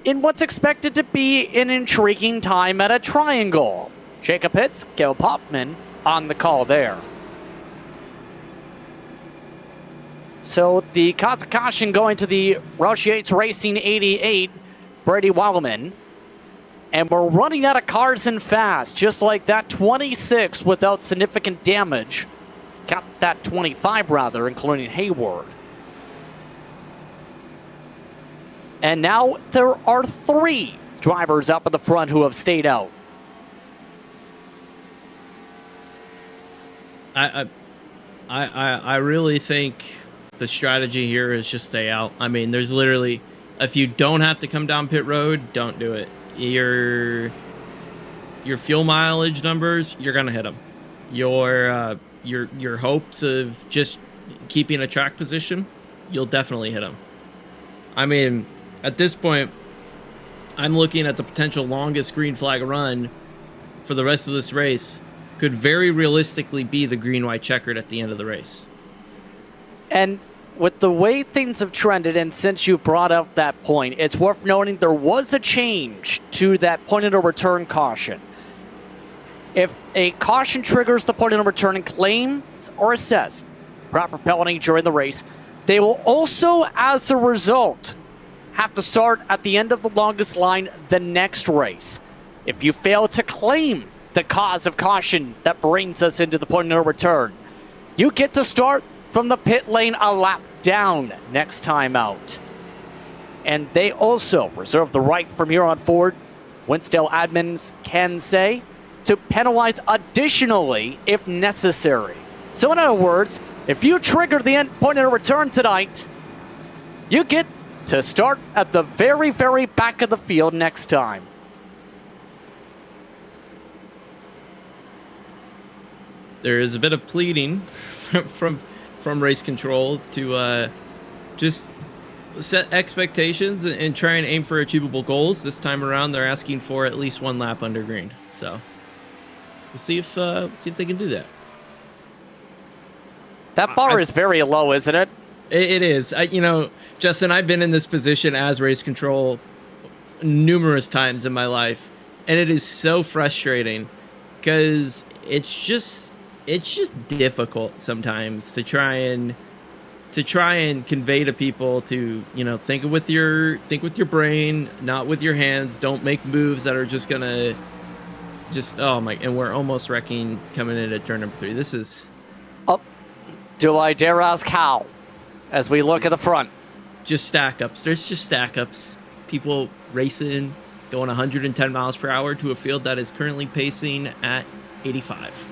in what's expected to be an intriguing time at a triangle. Jacob Hitz, Gil Popman on the call there. So the cause of caution going to the Roush Yates Racing 88, Brady Wildman. And we're running out of cars in fast, just like that 26 without significant damage. Got that 25 rather, including Hayward. And now there are 3 drivers up at the front who have stayed out. I really think the strategy here is just stay out. I mean, there's literally, if you don't have to come down pit road, don't do it. Your fuel mileage numbers, you're gonna hit them. Your hopes of just keeping a track position, you'll definitely hit them. I mean, at this point, I'm looking at the potential longest green flag run for the rest of this race. Could very realistically be the green-white checkered at the end of the race. And with the way things have trended, and since you brought up that point, it's worth noting there was a change to that point of no return caution. If a caution triggers the point of no return and claims or assessed proper penalty during the race, they will also, as a result, have to start at the end of the longest line the next race. If you fail to claim the cause of caution that brings us into the point of no return, you get to start from the pit lane a lap down next time out. And they also reserve the right from here on forward, WINSTEL admins can say, to penalize additionally if necessary. So in other words, if you trigger the end point of return tonight, you get to start at the very, very back of the field next time. There is a bit of pleading from race control to just set expectations and try and aim for achievable goals. This time around, they're asking for at least 1 lap under green. So we'll see if they can do that. That bar is very low, isn't it? It is. Justin, I've been in this position as race control numerous times in my life, and it is so frustrating because it's just difficult sometimes to try and convey to people to, think with your brain, not with your hands. Don't make moves that are just gonna and we're almost wrecking coming into turn number 3. This is, do I dare ask how, as we look at the front? just stack ups. There's just stack ups. People racing, going 110 miles per hour to a field that is currently pacing at 85.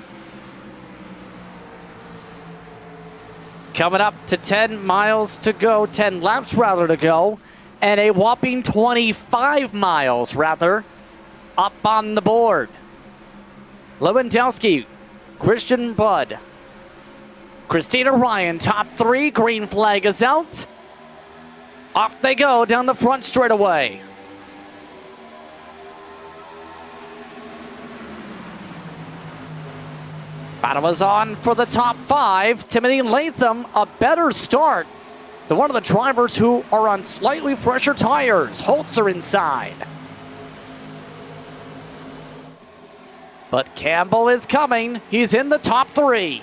Coming up to 10 miles to go, 10 laps rather to go, and a whopping 25 miles rather up on the board. Lewandowski, Christian Budd, Christina Ryan, top 3, green flag is out. Off they go down the front straightaway. Battle is on for the top 5. Timothy Latham, a better start than one of the drivers who are on slightly fresher tires. Holzer inside. But Campbell is coming. He's in the top 3.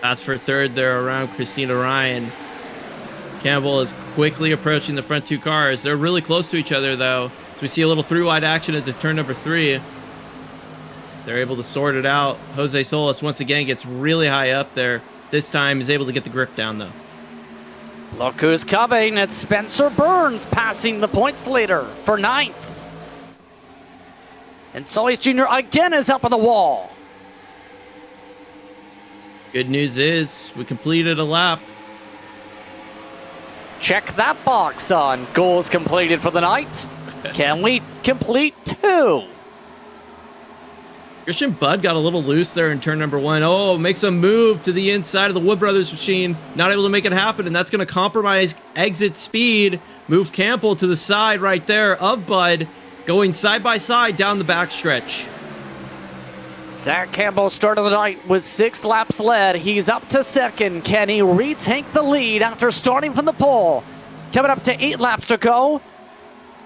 That's for third there around Christina Ryan. Campbell is quickly approaching the front 2 cars. They're really close to each other, though. So we see a little 3-wide action into turn number 3. They're able to sort it out. Jose Solis once again gets really high up there. This time he's able to get the grip down, though. Look who's coming. It's Spencer Burns passing the points leader for 9th. And Solis Jr. again is up on the wall. Good news is we completed a lap. Check that box on goals completed for the night. Can we complete 2? Christian Budd got a little loose there in turn number 1. Oh, makes a move to the inside of the Wood Brothers machine. Not able to make it happen, and that's going to compromise exit speed. Move Campbell to the side right there of Budd, going side by side down the backstretch. Zach Campbell started the night with 6 laps led. He's up to second. Can he retake the lead after starting from the pole? Coming up to 8 laps to go.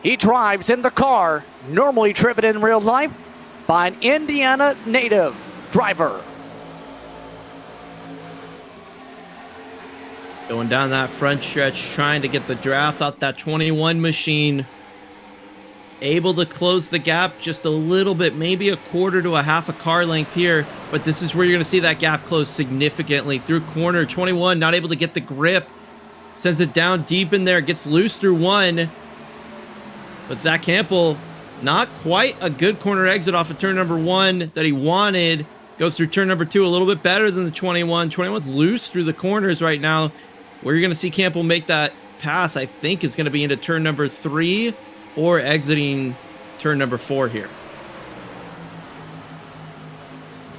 He drives in the car, normally driven in real life by an Indiana native driver. Going down that front stretch, trying to get the draft out that 21 machine. Able to close the gap just a little bit, maybe a quarter to a half a car length here. But this is where you're going to see that gap close significantly. Through corner 21, not able to get the grip. Sends it down deep in there, gets loose through 1. But Zach Campbell, not quite a good corner exit off of turn number 1 that he wanted. Goes through turn number 2 a little bit better than the 21. 21's loose through the corners right now. Where you're going to see Campbell make that pass, I think, is going to be into turn number 3 or exiting turn number 4 here.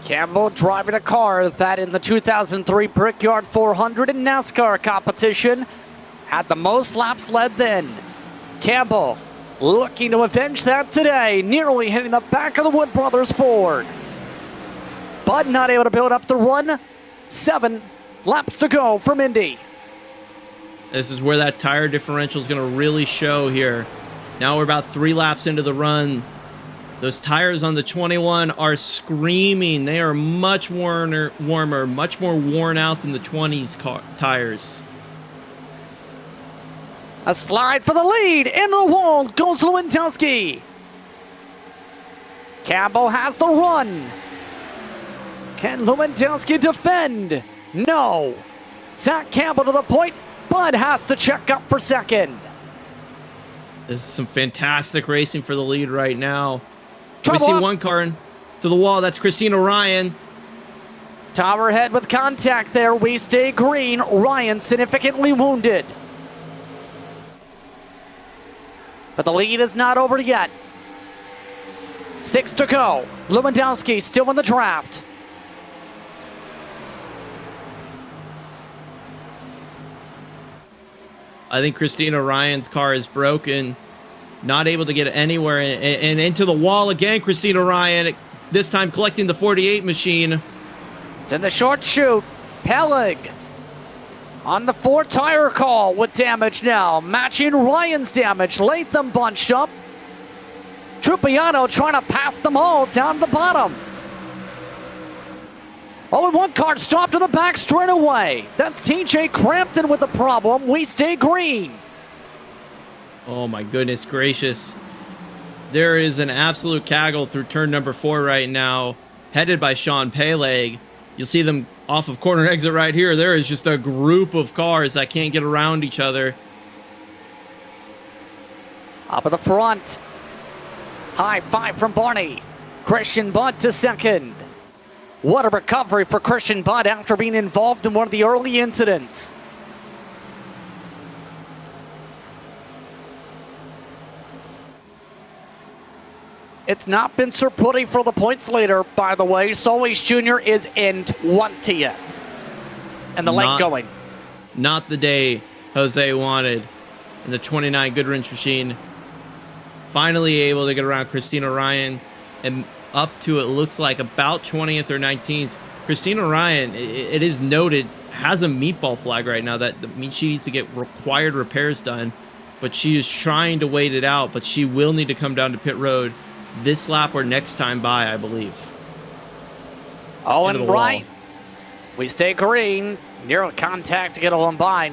Campbell driving a car that in the 2003 Brickyard 400 in NASCAR competition had the most laps led then. Campbell looking to avenge that today, nearly hitting the back of the Wood Brothers Ford. But not able to build up the run. 7 laps to go from Indy. This is where that tire differential is going to really show here. Now we're about 3 laps into the run. Those tires on the 21 are screaming. They are much warmer, much more worn out than the 20's tires. A slide for the lead. Into the wall goes Lewandowski. Campbell has the run. Can Lewandowski defend? No. Zach Campbell to the point. Bud has to check up for second. This is some fantastic racing for the lead right now. Trouble we see up. one car to the wall. That's Christina Ryan. Tower head with contact there. We stay green. Ryan significantly wounded. But the lead is not over yet. 6 to go. Lewandowski still in the draft. I think Christina Ryan's car is broken. Not able to get anywhere and into the wall again. Christina Ryan, this time collecting the 48 machine. It's in the short chute. Peleg on the 4 tire call with damage now. Matching Ryan's damage. Latham bunched up. Trupiano trying to pass them all down to the bottom. Oh, and one car stopped to the back straight away. That's TJ Crampton with the problem. We stay green. Oh my goodness gracious. There is an absolute gaggle through turn number 4 right now, headed by Sean Peleg. You'll see them off of corner exit right here. There is just a group of cars that can't get around each other. Up at the front. High 5 from Barney. Christian Budd to second. What a recovery for Christian Budd after being involved in one of the early incidents. It's not been Sir Putty for the points leader, by the way. Solis Jr. is in 20th. And the late going. Not the day Jose wanted. And the 29 Goodwrench machine finally able to get around Christina Ryan and up to, it looks like, about 20th or 19th. Christina Ryan, it is noted, has a meatball flag right now that means she needs to get required repairs done. But she is trying to wait it out, but she will need to come down to pit road this lap or next time by, I believe. Oh, and right. We stay green. Near contact to get a one by.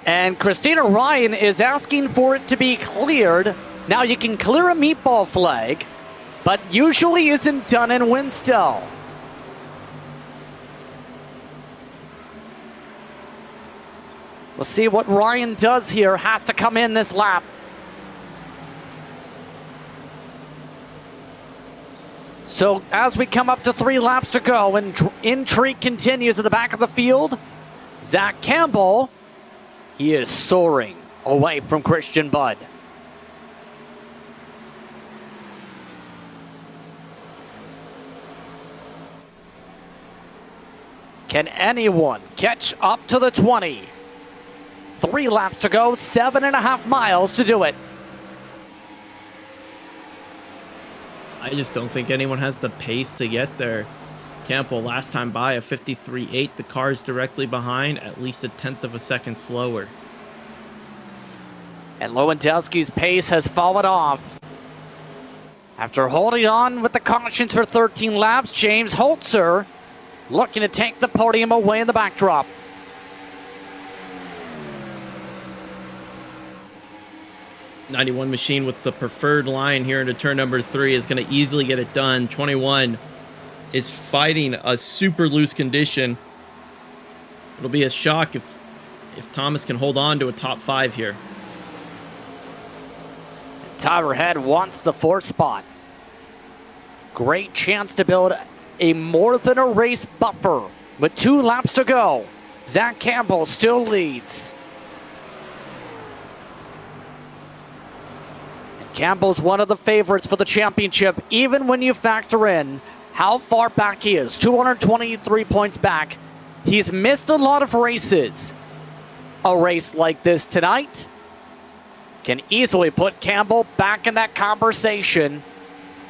And Christina Ryan is asking for it to be cleared. Now you can clear a meatball flag, but usually isn't done in WINSTEL. We'll see what Ryan does here. Has to come in this lap. So as we come up to 3 laps to go and intrigue continues at the back of the field, Zach Campbell, he is soaring away from Christian Budd. Can anyone catch up to the 20? 3 laps to go, 7.5 miles to do it. I just don't think anyone has the pace to get there. Campbell last time by a 53.8. The car's directly behind, at least a 1/10 of a second slower. And Lewandowski's pace has fallen off. After holding on with the cautions for 13 laps, James Holzer looking to take the podium away in the backdrop. '91 machine with the preferred line here into turn number 3 is going to easily get it done. 21 is fighting a super loose condition. It'll be a shock if Thomas can hold on to a top 5 here. Tyler Head wants the 4th spot. Great chance to build a more than a race buffer with 2 laps to go. Zach Campbell still leads. Campbell's one of the favorites for the championship, even when you factor in how far back he is, 223 points back. He's missed a lot of races. A race like this tonight can easily put Campbell back in that conversation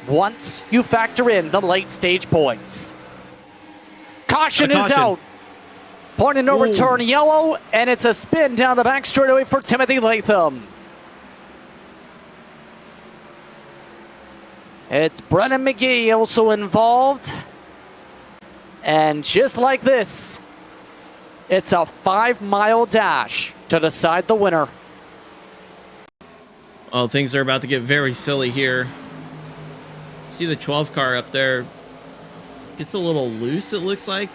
once you factor in the late stage points. Caution is out. Point of no return, yellow, and it's a spin down the back straightaway for Timothy Latham. It's Brennan McGee also involved. And just like this, it's a 5-mile dash to decide the winner. Oh, things are about to get very silly here. See the 12 car up there. Gets a little loose, it looks like.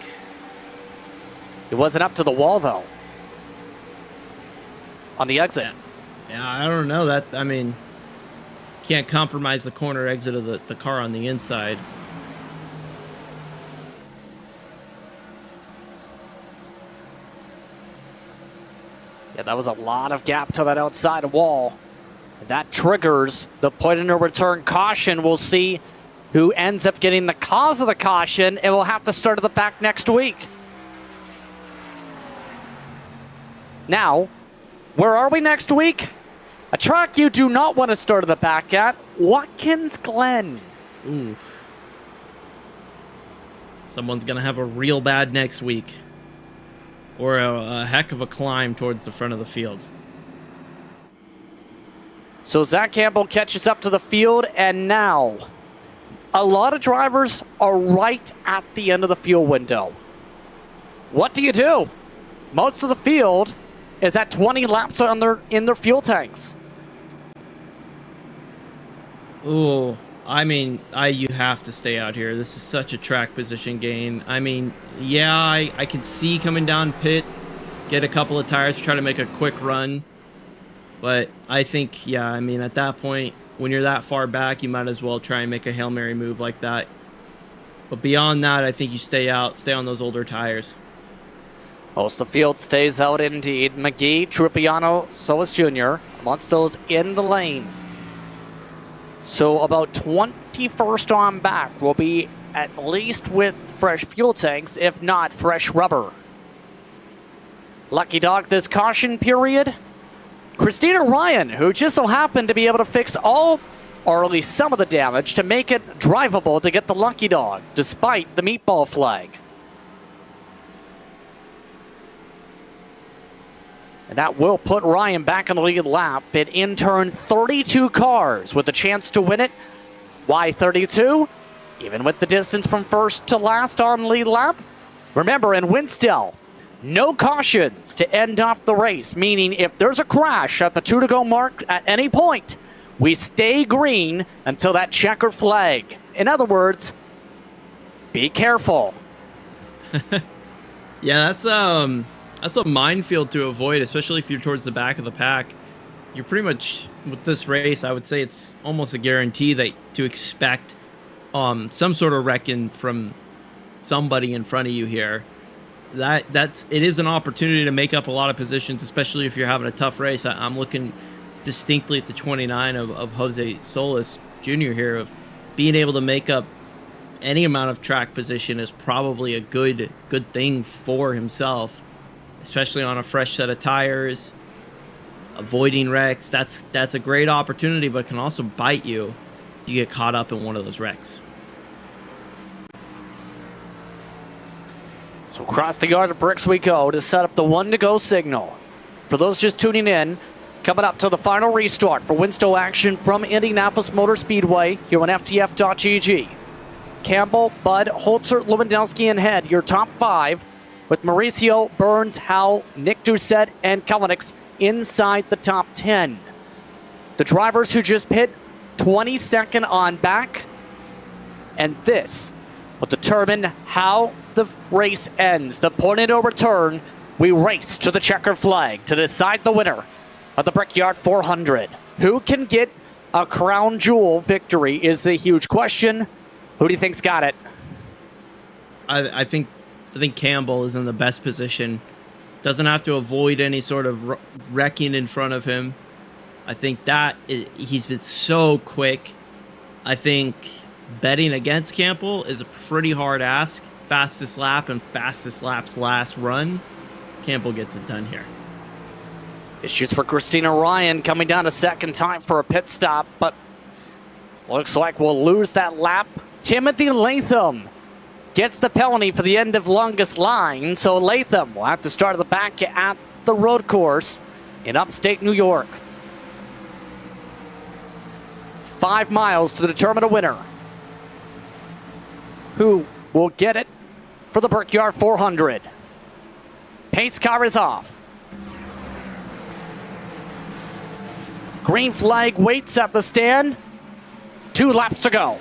It wasn't up to the wall, though. On the exit. Yeah, I don't know. That, I mean, can't compromise the corner exit of the car on the inside. Yeah, that was a lot of gap to that outside wall. That triggers the point of no return caution. We'll see who ends up getting the cause of the caution, and we'll have to start at the back next week. Now, where are we next week? A track you do not want to start at the back at, Watkins Glen. Ooh. Someone's going to have a real bad next week. Or a heck of a climb towards the front of the field. So Zach Campbell catches up to the field, and now a lot of drivers are right at the end of the fuel window. What do you do? Most of the field is at 20 laps in their fuel tanks. Ooh, I mean, you have to stay out here. This is such a track position gain. I mean, yeah, I can see coming down pit, get a couple of tires, try to make a quick run. But I think, yeah, I mean, at that point, when you're that far back, you might as well try and make a Hail Mary move like that. But beyond that, I think you stay out, stay on those older tires. Most of the field stays out indeed. McGee, Trupiano, Solis Jr. Munstall's in the lane. So about 21st on back will be at least with fresh fuel tanks, if not fresh rubber. Lucky dog this caution period. Christina Ryan, who just so happened to be able to fix all, or at least some of the damage, to make it drivable to get the lucky dog, despite the meatball flag. And that will put Ryan back on the lead lap. It in turn 32 cars with a chance to win it. Why 32? Even with the distance from first to last on lead lap. Remember, in WINSTEL, no cautions to end off the race, meaning if there's a crash at the 2 to go mark at any point, we stay green until that checkered flag. In other words, be careful. Yeah, that's a minefield to avoid, especially if you're towards the back of the pack. You're pretty much, with this race, I would say it's almost a guarantee that to expect some sort of wrecking from somebody in front of you here, it is an opportunity to make up a lot of positions, especially if you're having a tough race. I'm looking distinctly at the 29 of Jose Solis Jr. here, of being able to make up any amount of track position is probably a good thing for himself, especially on a fresh set of tires. Avoiding wrecks, that's a great opportunity, but can also bite you if you get caught up in one of those wrecks. So across the yard of bricks we go to set up the 1 to go signal. For those just tuning in, coming up to the final restart for WINSTEL action from Indianapolis Motor Speedway here on FTF.GG. Campbell, Bud, Holzer, Lewandowski, and Head, your top 5, with Mauricio, Burns, Howell, Nick Doucette, and Kalanick inside the top 10. The drivers who just pit 22nd on back, and this will determine how the race ends. The point of no return, we race to the checker flag to decide the winner of the Brickyard 400. Who can get a crown jewel victory is the huge question. Who do you think's got it? I think Campbell is in the best position. Doesn't have to avoid any sort of wrecking in front of him. I think he's been so quick. I think betting against Campbell is a pretty hard ask. Fastest lap and fastest lap's last run. Campbell gets it done here. Issues for Christina Ryan coming down a second time for a pit stop, but looks like we'll lose that lap. Timothy Latham gets the penalty for the end of longest line, so Latham will have to start at the back at the road course in upstate New York. 5 miles to determine a winner. Who will get it for the Brickyard 400? Pace car is off. Green flag waits at the stand. 2 laps to go.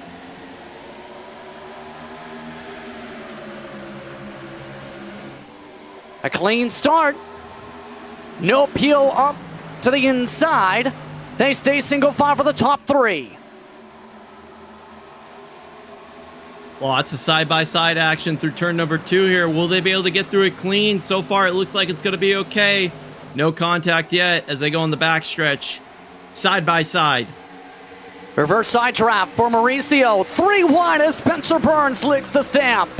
A clean start. No peel up to the inside. They stay single file for the top 3. Lots of side-by-side action through turn number 2 here. Will they be able to get through it clean? So far, it looks like it's going to be okay. No contact yet as they go on the backstretch. Side-by-side. Reverse side draft for Mauricio. 3 wide as Spencer Burns licks the stamp.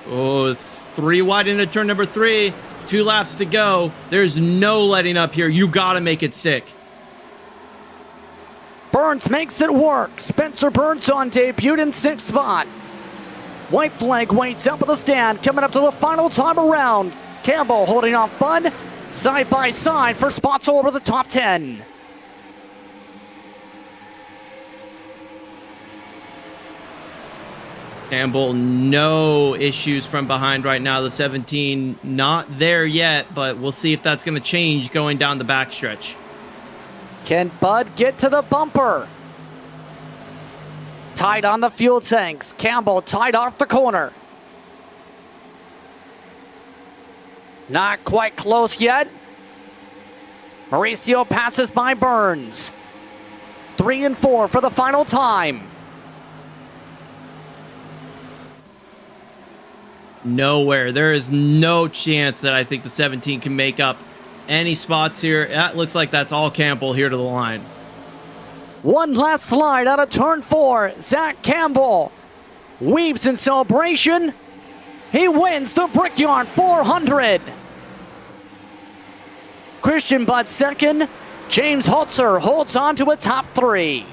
Oh, it's 3 wide into turn number 3. 2 laps to go. There's no letting up here. You got to make it stick. Burns makes it work. Spencer Burns on debut in 6th spot. White flag waits up at the stand. Coming up to the final time around. Campbell holding off Bud. Side by side for spots all over the top 10. Campbell, no issues from behind right now. The 17 not there yet, but we'll see if that's going to change going down the backstretch. Can Bud get to the bumper? Tight on the fuel tanks. Campbell tied off the corner. Not quite close yet. Mauricio passes by Burns. 3 and 4 for the final time. Nowhere. There is no chance that I think the 17 can make up any spots here. That looks like that's all Campbell here to the line. One last slide out of turn 4. Zach Campbell weeps in celebration. He wins the Brickyard 400. Christian Budd second. James Holzer holds on to a top 3.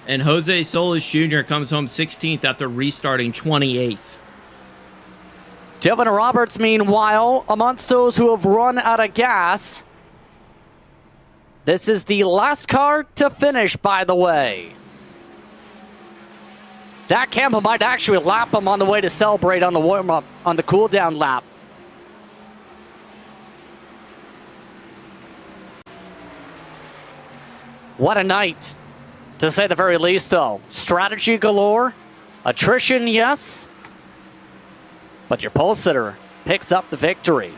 And Jose Solis Jr. comes home 16th after restarting 28th. Devin Roberts, meanwhile, amongst those who have run out of gas. This is the last car to finish, by the way. Zach Campbell might actually lap him on the way to celebrate on the warm-up, on the cool-down lap. What a night, to say the very least, though. Strategy galore, attrition, yes, but your pole sitter picks up the victory.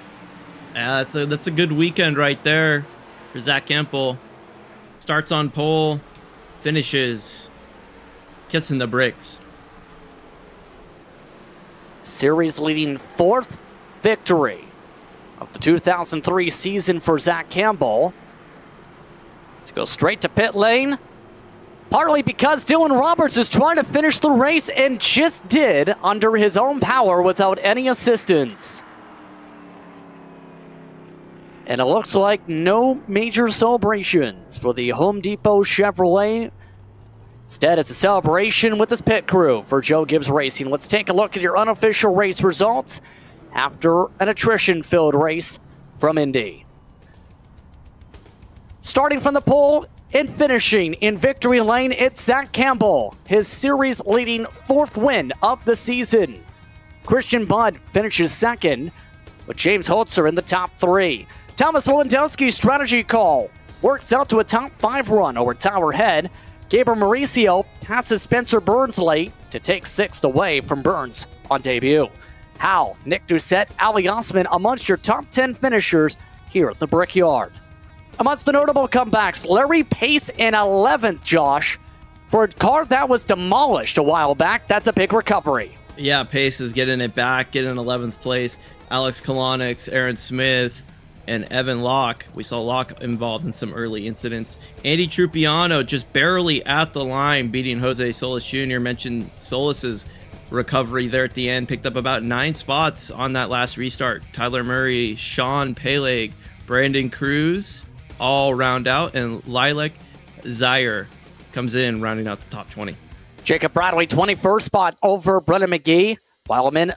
Yeah, that's a good weekend right there for Zach Campbell. Starts on pole, finishes kissing the bricks. Series leading 4th victory of the 2003 season for Zach Campbell. Let's go straight to pit lane. Partly because Dylan Roberts is trying to finish the race and just did under his own power without any assistance. And it looks like no major celebrations for the Home Depot Chevrolet. Instead, it's a celebration with his pit crew for Joe Gibbs Racing. Let's take a look at your unofficial race results after an attrition-filled race from Indy. Starting from the pole and finishing in victory lane, it's Zach Campbell, his series-leading 4th win of the season. Christian Budd finishes 2nd, with James Holzer in the top 3. Thomas Lewandowski's strategy call works out to a top 5 run over Tower Head. Gabriel Mauricio passes Spencer Burns late to take 6th away from Burns on debut. Howe, Nick Doucette, Ali Osman amongst your top 10 finishers here at the Brickyard. Amongst the notable comebacks, Larry Pace in 11th, Josh. For a car that was demolished a while back, that's a big recovery. Yeah, Pace is getting it back, getting 11th place. Alex Kalonix, Aaron Smith, and Evan Locke. We saw Locke involved in some early incidents. Andy Trupiano just barely at the line, beating Jose Solis Jr. Mentioned Solis's recovery there at the end. Picked up about 9 spots on that last restart. Tyler Murray, Sean Peleg, Brandon Cruz all round out. And Lilac Zaire comes in, rounding out the top 20. Jacob Bradley, 21st spot over Brennan McGee. Wildman,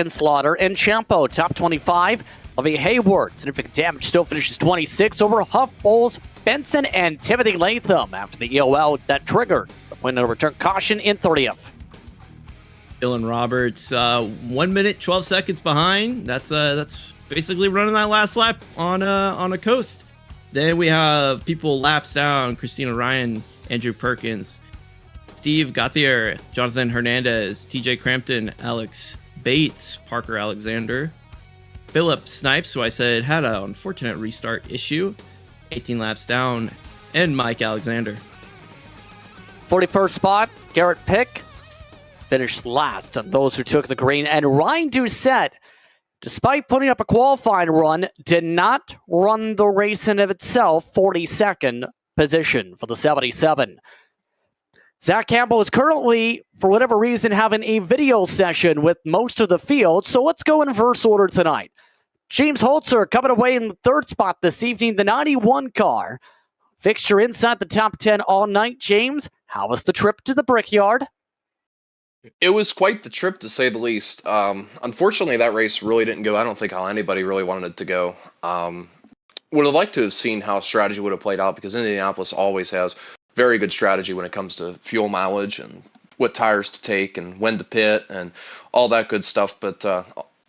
Slaughter, and Champo, top 25. Levy Hayward, significant damage, still finishes 26 over Huff, Bowles, Benson, and Timothy Latham after the EOL that triggered the win and return caution in 30th. Dylan Roberts, 1 minute, 12 seconds behind. That's basically running that last lap on a coast. Then we have people laps down: Christina Ryan, Andrew Perkins, Steve Gauthier, Jonathan Hernandez, TJ Crampton, Alex Bates, Parker Alexander, Philip Snipes, who I said had an unfortunate restart issue, 18 laps down, and Mike Alexander. 41st spot, Garrett Pick finished last on those who took the green, and Ryan Doucette, despite putting up a qualifying run, did not run the race in of itself. 42nd position for the 77. Zach Campbell is currently, for whatever reason, having a video session with most of the field, so let's go in reverse order tonight. James Holzer coming away in the 3rd spot this evening, the 91 car. Fixture inside the top 10 all night. James, how was the trip to the Brickyard? It was quite the trip, to say the least. Unfortunately, that race really didn't go. I don't think how anybody really wanted it to go. Would have liked to have seen how strategy would have played out, because Indianapolis always has very good strategy when it comes to fuel mileage and what tires to take and when to pit and all that good stuff. But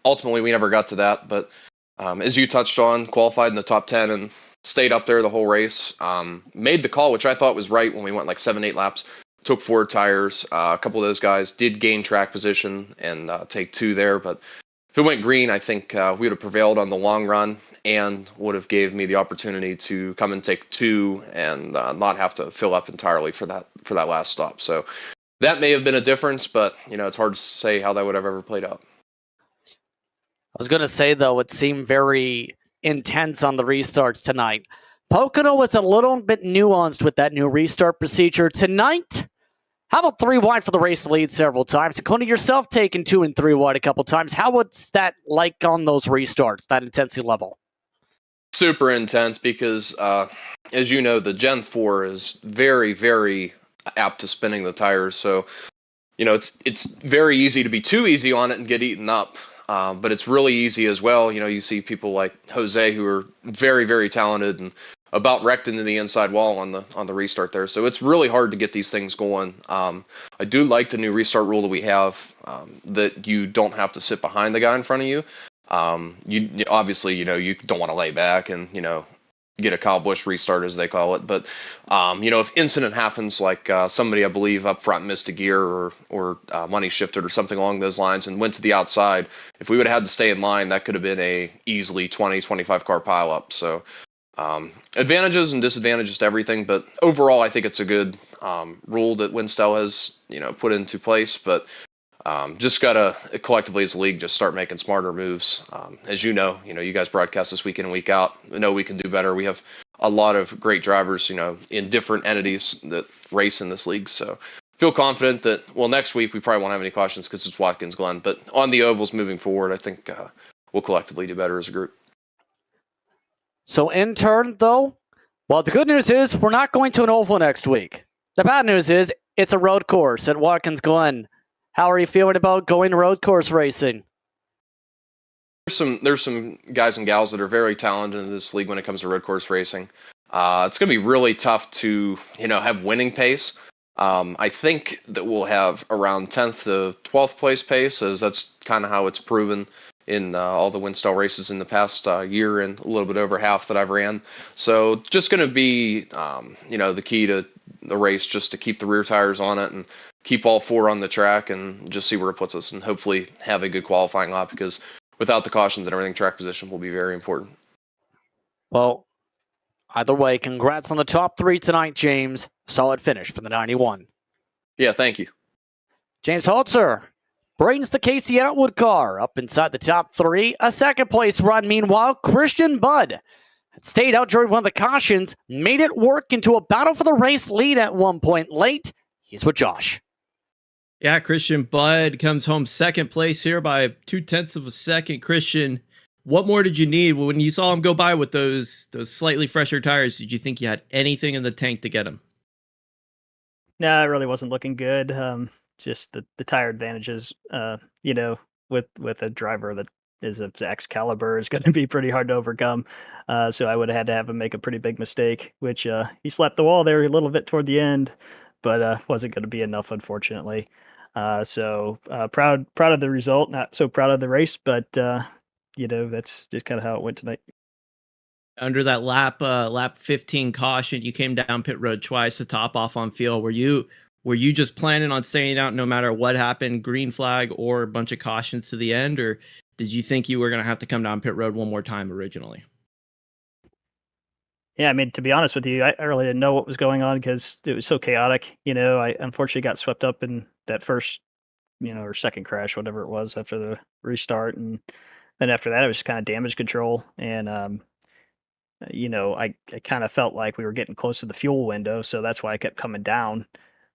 ultimately, we never got to that. But as you touched on, qualified in the top 10 and stayed up there the whole race. Made the call, which I thought was right when we went like 7-8 laps. Took 4 tires. A couple of those guys did gain track position and take 2 there. But if it went green, I think we would have prevailed on the long run and would have gave me the opportunity to come and take 2 and not have to fill up entirely for that last stop. So that may have been a difference, but it's hard to say how that would have ever played out. I was going to say, though, it seemed very intense on the restarts tonight. Pocono was a little bit nuanced with that new restart procedure. Tonight, how about 3 wide for the race lead several times, including yourself taking 2 and 3 wide a couple times? How was that like on those restarts, that intensity level? Super intense because, as you know, the Gen 4 is very, very apt to spinning the tires. So, it's very easy to be too easy on it and get eaten up. But it's really easy as well. You see people like Jose who are very, very talented and about wrecked into the inside wall on the restart there. So it's really hard to get these things going. I do like the new restart rule that we have, that you don't have to sit behind the guy in front of you. You obviously, you don't want to lay back and, get a Kyle Busch restart, as they call it. But, if incident happens, like somebody, I believe, up front missed a gear or money shifted or something along those lines and went to the outside, if we would have had to stay in line, that could have been a easily 20, 25 car pileup. So Advantages and disadvantages to everything, but overall, I think it's a good rule that WINSTEL has put into place. But just gotta collectively as a league just start making smarter moves. As you know, you guys broadcast this week in and week out. I know we can do better. We have a lot of great drivers, in different entities that race in this league. So feel confident that next week we probably won't have any cautions because it's Watkins Glen. But on the ovals moving forward, I think we'll collectively do better as a group. So in turn, though, well, the good news is we're not going to an oval next week. The bad news is it's a road course at Watkins Glen. How are you feeling about going road course racing? There's some guys and gals that are very talented in this league when it comes to road course racing. It's going to be really tough to have winning pace. I think that we'll have around 10th to 12th place pace, as that's kind of how it's proven in all the WINSTEL races in the past year and a little bit over half that I've ran. So just going to be, the key to the race, just to keep the rear tires on it and keep all four on the track and just see where it puts us and hopefully have a good qualifying lap, because without the cautions and everything, track position will be very important. Well, either way, congrats on the top 3 tonight, James. Solid finish for the 91. Yeah, thank you. James Holzer brings the Casey Atwood car up inside the top 3. A second place run, meanwhile, Christian Budd had stayed out during one of the cautions, made it work into a battle for the race lead at one point late. He's with Josh. Yeah, Christian Budd comes home second place here by 0.2 of a second. Christian, what more did you need when you saw him go by with those slightly fresher tires? Did you think you had anything in the tank to get him? No, it really wasn't looking good. Just the tire advantages, with a driver that is of Zach's caliber is going to be pretty hard to overcome. So I would have had to have him make a pretty big mistake, which he slapped the wall there a little bit toward the end, but wasn't going to be enough, unfortunately. So proud of the result, not so proud of the race, but that's just kind of how it went tonight. Under that lap 15 caution, you came down pit road twice to top off on field. Were you just planning on staying out no matter what happened, green flag or a bunch of cautions to the end, or did you think you were going to have to come down pit road one more time originally? Yeah, I mean, to be honest with you, I really didn't know what was going on because it was so chaotic. I unfortunately got swept up in that first, or second crash, whatever it was, after the restart. And then after that, it was just kind of damage control. And, I kind of felt like we were getting close to the fuel window. So that's why I kept coming down.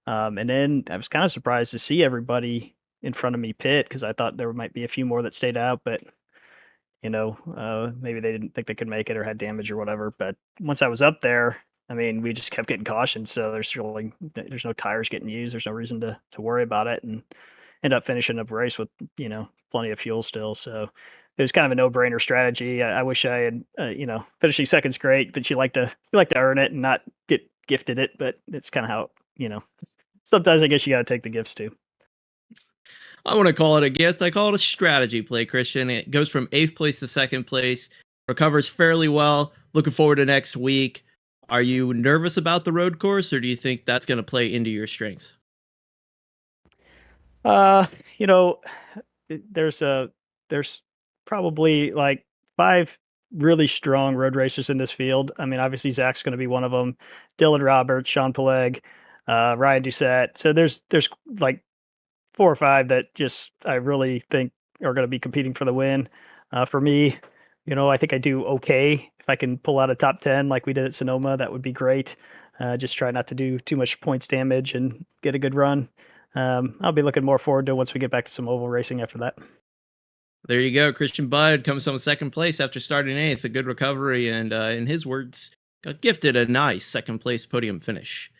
And then I was kind of surprised to see everybody in front of me pit because I thought there might be a few more that stayed out, but maybe they didn't think they could make it or had damage or whatever. But once I was up there, I mean, we just kept getting cautioned. So there's no tires getting used. There's no reason to worry about it, and end up finishing up a race with, plenty of fuel still. So it was kind of a no-brainer strategy. I wish I had, finishing second's great, but you like to earn it and not get gifted it. But it's kind of how, sometimes I guess you got to take the gifts too. I want to call it a gift. I call it a strategy play, Christian. It goes from 8th place to 2nd place, recovers fairly well. Looking forward to next week. Are you nervous about the road course, or do you think that's going to play into your strengths? There's probably like 5 really strong road racers in this field. I mean, obviously Zach's going to be one of them. Dylan Roberts, Sean Peleg, Ryan Doucette. So there's like 4 or 5 that just I really think are going to be competing for the win. For me, I think I do okay. If I can pull out a top 10 like we did at Sonoma, that would be great. Just try not to do too much points damage and get a good run. I'll be looking more forward to once we get back to some oval racing after that. There you go. Christian Budd comes home 2nd place after starting 8th. A good recovery, and in his words, got gifted a nice 2nd place podium finish.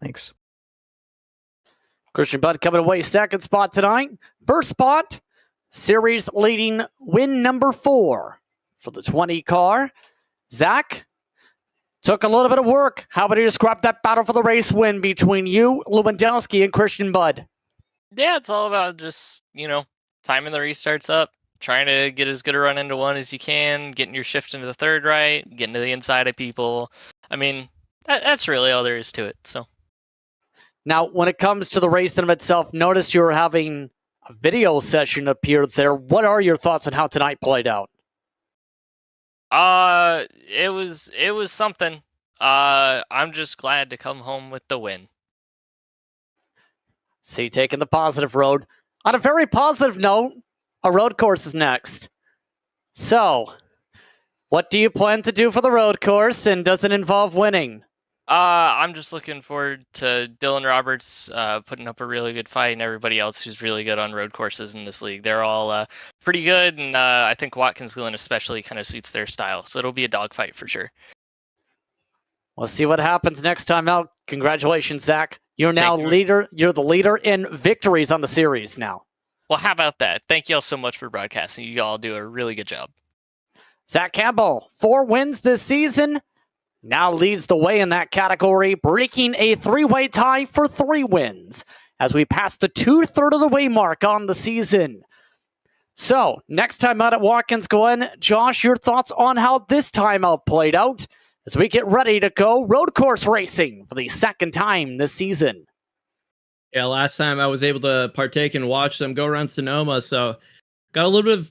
Thanks. Christian Budd coming away 2nd spot tonight. First spot, series leading win number 4 for the 20 car. Zach, took a little bit of work. How would you describe that battle for the race win between you, Lewandowski, and Christian Budd? Yeah, it's all about just, timing the restarts up, trying to get as good a run into one as you can, getting your shift into the third right, getting to the inside of people. I mean, that's really all there is to it. So. Now, when it comes to the race in itself, notice you're having a video session appear there. What are your thoughts on how tonight played out? It was something. I'm just glad to come home with the win. See, taking the positive road. On a very positive note, a road course is next. So, what do you plan to do for the road course, and does it involve winning? I'm just looking forward to Dylan Roberts putting up a really good fight, and everybody else who's really good on road courses in this league. They're all pretty good, and I think Watkins Glen especially kind of suits their style. So it'll be a dogfight for sure. We'll see what happens next time out. Congratulations, Zach. You're now Thank you. leader. You're the leader in victories on the series now. Well, how about that? Thank you all so much for broadcasting. You all do a really good job. Zach Campbell, 4 wins this season, now leads the way in that category, breaking a 3-way tie for 3 wins as we pass the 2/3 of the way mark on the season. So, next time out at Watkins Glen, Josh, your thoughts on how this timeout played out as we get ready to go road course racing for the second time this season. Yeah, last time I was able to partake and watch them go around Sonoma, so got a little bit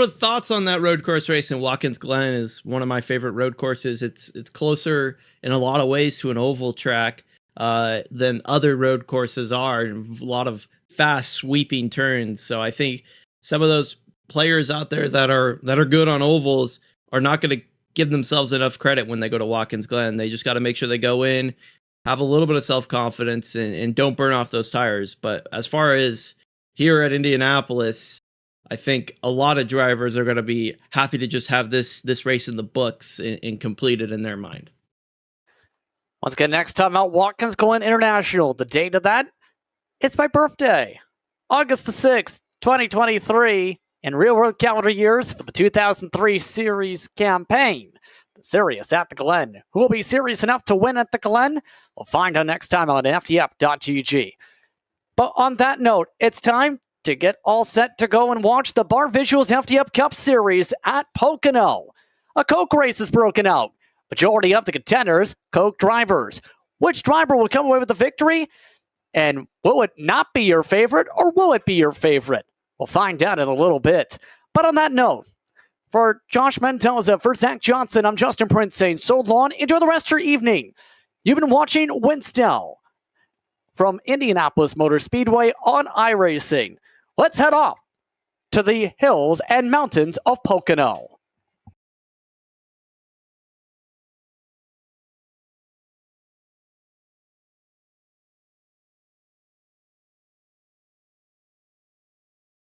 of thoughts on that road course racing. Watkins Glen is one of my favorite road courses. It's closer in a lot of ways to an oval track than other road courses are. A lot of fast sweeping turns. So I think some of those players out there that are good on ovals are not going to give themselves enough credit when they go to Watkins Glen. They just got to make sure they go in, have a little bit of self-confidence, and don't burn off those tires. But as far as here at Indianapolis, I think a lot of drivers are going to be happy to just have this race in the books and complete it in their mind. Once again, next time out, Watkins Glen International. The date of that, it's my birthday, August the 6th, 2023, in real-world calendar years for the 2003 Series campaign. The Serious at the Glen. Who will be serious enough to win at the Glen? We'll find out next time on FTF.GG. But on that note, it's time to get all set to go and watch the Bar Visuals FTF Cup Series at Pocono. A Coke race is broken out. Majority of the contenders, Coke drivers. Which driver will come away with the victory? And will it not be your favorite, or will it be your favorite? We'll find out in a little bit. But on that note, for Josh Mendoza, for Zach Johnson, I'm Justin Prince saying so long. Enjoy the rest of your evening. You've been watching WINSTEL from Indianapolis Motor Speedway on iRacing. Let's head off to the hills and mountains of Pocono.